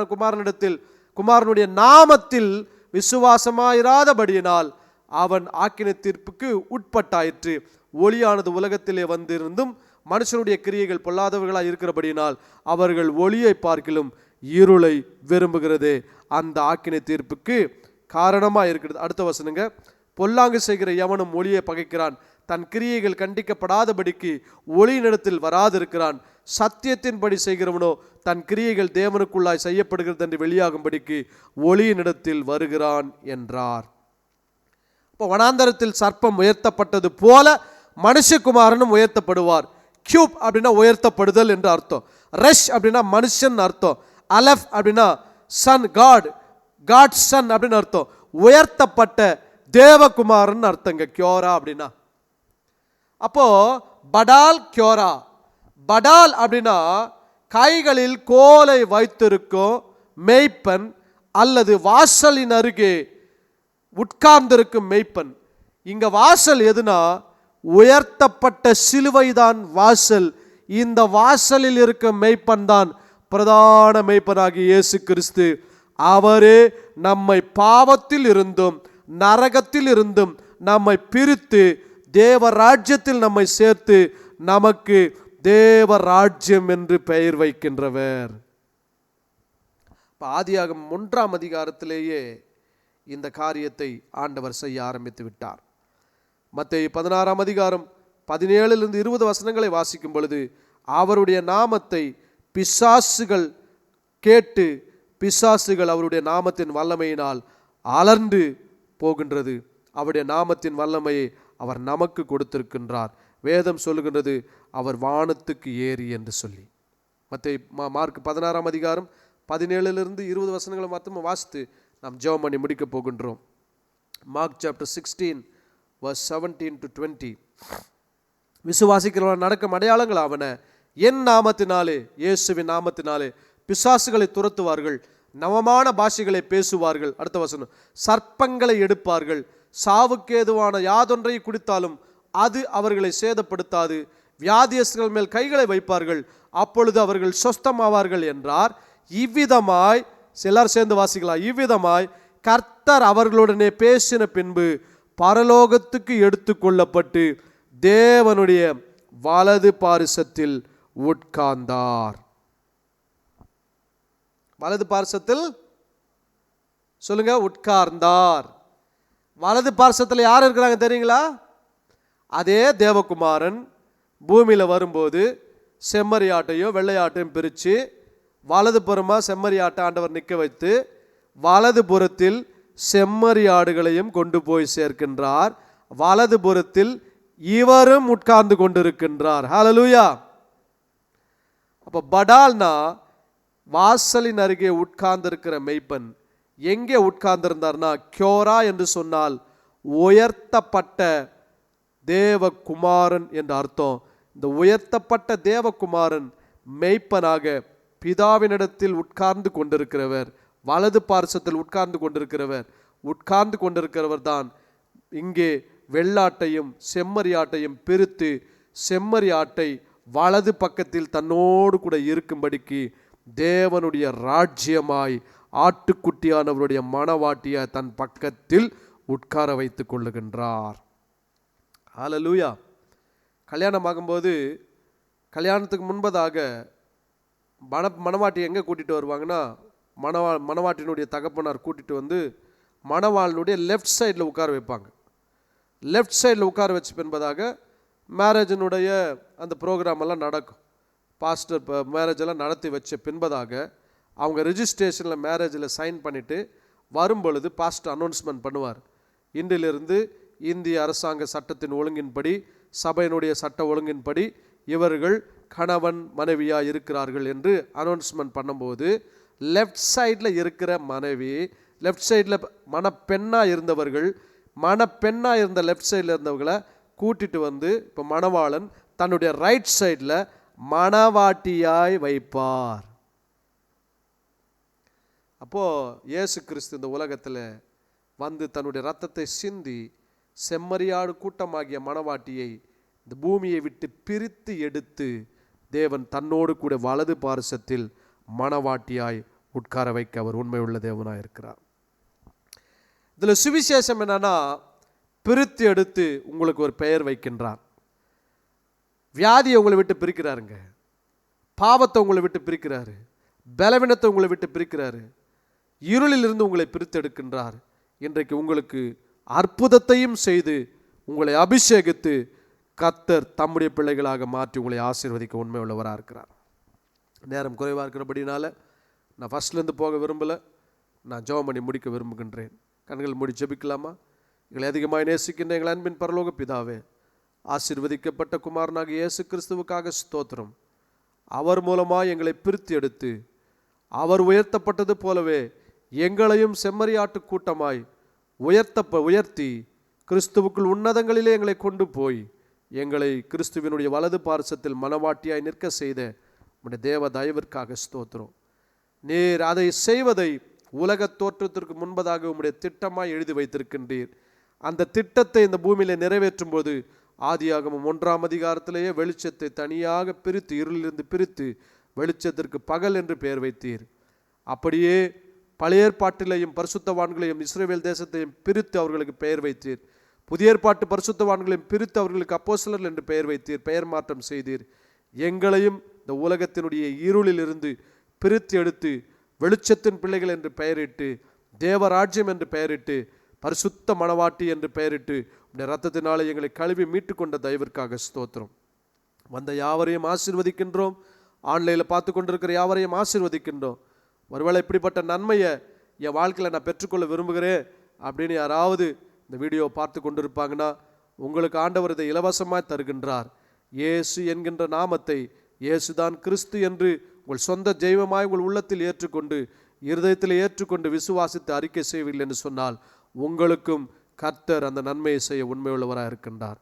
குமாரனுடைய நாமத்தில் விசுவாசமாயிராதபடியினால் அவன் ஆக்கினை தீர்ப்புக்கு உட்பட்டாயிற்று. ஒளியானது உலகத்திலே வந்திருந்தும் மனுஷனுடைய கிரியைகள் பொல்லாதவர்களாக இருக்கிறபடியினால் அவர்கள் ஒளியை பார்க்கிலும் இருளை விரும்புகிறதே அந்த ஆக்கினை தீர்ப்புக்கு காரணமாக இருக்கிறது. அடுத்த வசனங்க, பொல்லாங்கு செய்கிற எவனும் ஒளியை பகைக்கிறான், தன் கிரியைகள் கண்டிக்கப்படாதபடிக்கு ஒளியினிடத்தில் வராதிருக்கிறான். சத்தியத்தின்படி செய்கிறவனோ தன் கிரியைகள் தேவனுக்குள்ளாய் செய்யப்படுகிறது என்று வெளியாகும்படிக்கு ஒளியினிடத்தில் வருகிறான் என்றார். இப்போ வனாந்தரத்தில் சர்ப்பம் உயர்த்தப்பட்டது போல மனுஷகுமாரனும் உயர்த்தப்படுவார். கியூப் அப்படின்னா உயர்த்தப்படுதல் என்று அர்த்தம். ரெஷ் அப்படின்னா மனுஷன் அர்த்தம். அலஃப் அப்படின்னா சன், காட் சன் அப்படின்னு அர்த்தம். உயர்த்தப்பட்ட தேவகுமாரன் அர்த்தங்க கியோரா அப்படின்னா. அப்போ படால் கியோரா. படால் அப்படின்னா கைகளில் கோலை வைத்திருக்கும் மெய்ப்பன் அல்லது வாசலின் அருகே உட்கார்ந்திருக்கும் மெய்ப்பன். இங்க வாசல் எதுனா உயர்த்தப்பட்ட சிலுவைதான் வாசல். இந்த வாசலில் இருக்கும் மெய்ப்பன் தான் பிரதான மெய்ப்பனாகிய இயேசு கிறிஸ்து. அவரே நம்மை பாவத்தில் இருந்தும் நரகத்தில் இருந்தும் நம்மை பிரித்து தேவ ராஜ்யத்தில் நம்மை சேர்த்து நமக்கு தேவ ராஜ்யம் என்று பெயர் வைக்கின்றவர். இப்போ ஆதியாகமம் 1ஆம் அதிகாரத்திலேயே இந்த காரியத்தை ஆண்டவர் செய்ய ஆரம்பித்து விட்டார். மத்தேயு 16ஆம் அதிகாரம் 17 20 வசனங்களை வாசிக்கும் பொழுது அவருடைய நாமத்தை பிசாசுகள் கேட்டு பிசாசுகள் அவருடைய நாமத்தின் வல்லமையினால் அலர்ந்து போகின்றது. அவருடைய நாமத்தின் வல்லமையை அவர் நமக்கு கொடுத்திருக்கின்றார். வேதம் சொல்லுகின்றது அவர் வானத்துக்கு ஏறி என்று சொல்லி. மார்க் 16ஆம் அதிகாரம் 17 20 வசனங்களை மாத்திரம் வாசித்து நாம் ஜெபம் பண்ணி முடிக்க போகின்றோம். Mark chapter 16 verse 17 to 20. விசுவாசிக்கிறவர்கள் நடக்கும் அடையாளங்கள் ஆவன, என் நாமத்தினாலே, இயேசுவின் நாமத்தினாலே பிசாசுகளை துரத்துவார்கள், நவமான பாஷைகளை பேசுவார்கள். அடுத்த வசனம், சர்ப்பங்களை எடுப்பார்கள், சாவுக்கேதுவான யாதொன்றை குடித்தாலும் அது அவர்களை சேதப்படுத்தாது, வியாதியஸ்தர்கள் மேல் கைகளை வைப்பார்கள், அப்பொழுது அவர்கள் சொஸ்தமாவார்கள் என்றார். இவ்விதமாய், சிலர் சேர்ந்து வாசிக்கலாம், இவ்விதமாய் கர்த்தர் அவர்களுடனே பேசின பின்பு பரலோகத்துக்கு எடுத்து கொள்ளப்பட்டு தேவனுடைய வலது பாரிசத்தில் உட்கார்ந்தார். வலது பாரிசத்தில் சொல்லுங்க, உட்கார்ந்தார். வலது பாரிசத்தில் யார் இருக்கிறாங்க தெரியுங்களா? அதே தேவகுமாரன் பூமியில வரும்போது செம்மறியாட்டையும் வெள்ளையாட்டையும் பிரித்து வலது புறமா செம்மறியாட்டை ஆண்டவர் நிற்க வைத்து வலது புறத்தில் செம்மறியாடுகளையும் கொண்டு போய் சேர்க்கின்றார். வலது புறத்தில் இவரும் உட்கார்ந்து கொண்டிருக்கின்றார். ஹல்லேலூயா. அப்ப படால்னா வாசலின் அருகே உட்கார்ந்திருக்கிற மெய்ப்பன் எங்கே உட்கார்ந்திருந்தார்னா, கியோரா என்று சொன்னால் உயர்த்தப்பட்ட தேவகுமாரன் என்று அர்த்தம். இந்த உயர்த்தப்பட்ட தேவகுமாரன் மெய்ப்பனாக பிதாவினிடத்தில் உட்கார்ந்து கொண்டிருக்கிறவர், வலது பார்சத்தில் உட்கார்ந்து கொண்டிருக்கிறவர் தான் இங்கே வெள்ளாட்டையும் செம்மறியாட்டையும் பிரித்து செம்மறியாட்டை வலது பக்கத்தில் தன்னோடு கூட இருக்கும்படிக்கு தேவனுடைய ராஜ்யமாய் ஆட்டுக்குட்டியானவருடைய மணவாட்டிய தன் பக்கத்தில் உட்கார வைத்துக் கொள்ளுகின்றார். ஹல்லேலூயா. கல்யாணம் ஆகும்போது கல்யாணத்துக்கு முன்பதாக மணவாட்டி எங்கே கூட்டிகிட்டு வருவாங்கன்னா, மணவாட்டினுடைய தகப்பனார் கூட்டிகிட்டு வந்து மணவாளனுடைய லெஃப்ட் சைடில் உட்கார வைப்பாங்க. லெஃப்ட் சைடில் உட்கார வச்சு பின்பதாக மேரேஜினுடைய அந்த ப்ரோக்ராம் எல்லாம் நடக்கும். பாஸ்டர் மேரேஜெல்லாம் நடத்தி வச்ச பின்பதாக அவங்க ரிஜிஸ்ட்ரேஷனில் மேரேஜில் சைன் பண்ணிவிட்டு வரும்பொழுது பாஸ்டர் அனௌன்ஸ்மெண்ட் பண்ணுவார், இன்றிலிருந்து இந்திய அரசாங்க சட்டத்தின் ஒழுங்கின்படி, சபையினுடைய சட்ட ஒழுங்கின்படி இவர்கள் கணவன் மனைவியாக இருக்கிறார்கள் என்று அனௌன்ஸ்மெண்ட் பண்ணும்போது லெஃப்ட் சைடில் இருக்கிற மனைவி, லெஃப்ட் சைடில் மணப்பெண்ணாக இருந்த லெஃப்ட் சைடில் இருந்தவங்களை கூட்டிட்டு வந்து இப்போ மணவாளன் தன்னுடைய ரைட் சைடில் மணவாட்டியாய் வைப்பார். அப்போது இயேசு கிறிஸ்து இந்த உலகத்தில் வந்து தன்னுடைய ரத்தத்தை சிந்தி செம்மறியாடு கூட்டமாகிய மணவாட்டியை இந்த பூமியை விட்டு பிரித்து எடுத்து தேவன் தன்னோடு கூட வலது பார்சத்தில் மணவாட்டியாய் உட்கார வைக்க அவர் உண்மை உள்ள தேவனாக இருக்கிறார். இதில் சுவிசேஷம் என்னன்னா, பிரித்து எடுத்து உங்களுக்கு ஒரு பெயர் வைக்கின்றார். வியாதியை உங்களை விட்டு பிரிக்கிறாருங்க, பாவத்தை உங்களை விட்டு பிரிக்கிறாரு, பலவீனத்தை உங்களை விட்டு பிரிக்கிறாரு, இருளிலிருந்து உங்களை பிரித்து எடுக்கின்றார். இன்றைக்கு உங்களுக்கு அற்புதத்தையும் செய்து உங்களை அபிஷேகித்து கர்த்தர் தம்முடைய பிள்ளைகளாக மாற்றி உங்களை ஆசீர்வதிக்க உண்மை உள்ளவராக இருக்கிறார். நேரம் குறைவாக இருக்கிறபடினால நான் ஃபஸ்ட்லேருந்து போக விரும்பலை, நான் ஜெபம் பண்ணி முடிக்க விரும்புகின்றேன். கண்கள் மூடி ஜெபிக்கலாமா? எங்களை அதிகமாக நேசிக்கின்ற எங்கள் அன்பின் பரலோக பிதாவே, ஆசீர்வதிக்கப்பட்ட குமாரனாக இயேசு கிறிஸ்துவுக்காக ஸ்தோத்திரம். அவர் மூலமாக எங்களை பிரித்து எடுத்து அவர் உயர்த்தப்பட்டது போலவே எங்களையும் செம்மறியாட்டு கூட்டமாய் உயர்த்தி கிறிஸ்துவுக்குள் உன்னதங்களிலே எங்களை கொண்டு போய் எங்களை கிறிஸ்துவினுடைய வலது பார்சத்தில் மணவாட்டியாய் நிற்க செய்த உம்முடைய தேவ தயவிற்காக ஸ்தோத்திரம். நீர் அதை செய்வதை உலக தோற்றத்திற்கு முன்பதாக உம்முடைய திட்டமாய் எழுதி வைத்திருக்கின்றீர். அந்த திட்டத்தை இந்த பூமியில நிறைவேற்றும் போது ஆதியாகமம் 1ஆம் அதிகாரத்திலேயே வெளிச்சத்தை தனியாக பிரித்து, இருளிலிருந்து பிரித்து வெளிச்சத்திற்கு பகல் என்று பெயர் வைத்தீர். அப்படியே பழைய ஏற்பாட்டிலையும் பரிசுத்தவான்களையும் இஸ்ரவேல் தேசத்தையும் பிரித்து அவர்களுக்கு பெயர் வைத்தீர். புதிய ஏற்பாட்டு பரிசுத்தவான்களையும் பிரித்து அவர்களுக்கு அப்போஸ்தலர்கள் என்று பெயர் வைத்தீர், பெயர் மாற்றம் செய்தீர். எங்களையும் இந்த உலகத்தினுடைய இருளிலிருந்து பிரித்து எடுத்து வெளிச்சத்தின் பிள்ளைகள் என்று பெயரிட்டு, தேவராஜ்யம் என்று பெயரிட்டு, பரிசுத்த மணவாட்டி என்று பெயரிட்டு உடைய இரத்தத்தினாலே எங்களை கழுவி மீட்டு கொண்ட தயவிற்காக ஸ்தோத்திரம். வந்த யாவரையும் ஆசீர்வதிக்கின்றோம். ஆன்லைனில் பார்த்து கொண்டிருக்கிற யாவரையும் ஆசீர்வதிக்கின்றோம். ஒருவேளை இப்படிப்பட்ட நன்மையை என் வாழ்க்கையில் நான் பெற்றுக்கொள்ள விரும்புகிறேன் அப்படின்னு யாராவது இந்த வீடியோவை பார்த்து கொண்டிருப்பாங்கன்னா, உங்களுக்கு ஆண்டவர் இதை இலவசமாக தருகின்றார். இயேசு என்கின்ற நாமத்தை, இயேசுதான் கிறிஸ்து என்று உங்கள் சொந்த தெய்வமாய் உங்கள் உள்ளத்தில் ஏற்றுக்கொண்டு, இருதயத்தில் ஏற்றுக்கொண்டு விசுவாசித்து அறிக்கை செய்வீர்கள் என்று சொன்னால், உங்களுக்கும் கர்த்தர் அந்த நன்மையை செய்ய உண்மையுள்ளவராக இருக்கின்றார்.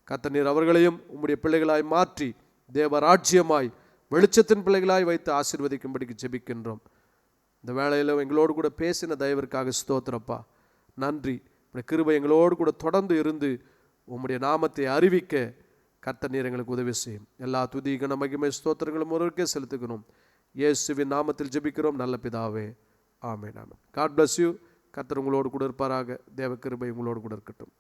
கர்த்தர் நீர் அவர்களையும் உம்முடைய பிள்ளைகளாய் மாற்றி தேவராஜ்யமாய் வெளிச்சத்தின் பிள்ளைகளாய் வைத்து ஆசீர்வதிக்கும்படிக்கு ஜெபிக்கின்றோம். இந்த வேளையில் எங்களோடு கூட பேசின தயவிற்காக ஸ்தோத்திரப்பா, நன்றி. கிருபை எங்களோடு கூட தொடர்ந்து இருந்து உம்முடைய நாமத்தை அறிவிக்க கர்த்தர் நீர் எங்களுக்கு உதவி செய்யும். எல்லா துதி கன மகிமை ஸ்தோத்திரங்களும் ஒருவருக்கே செலுத்துகிறோம். இயேசுவின் நாமத்தில் ஜெபிக்கிறோம் நல்ல பிதாவே, amen. Amen. God bless you. கர்த்தர் உங்களோடு கூட இருப்பாராக. தேவ கிருபை உங்களோடு கூட இருக்கட்டும்.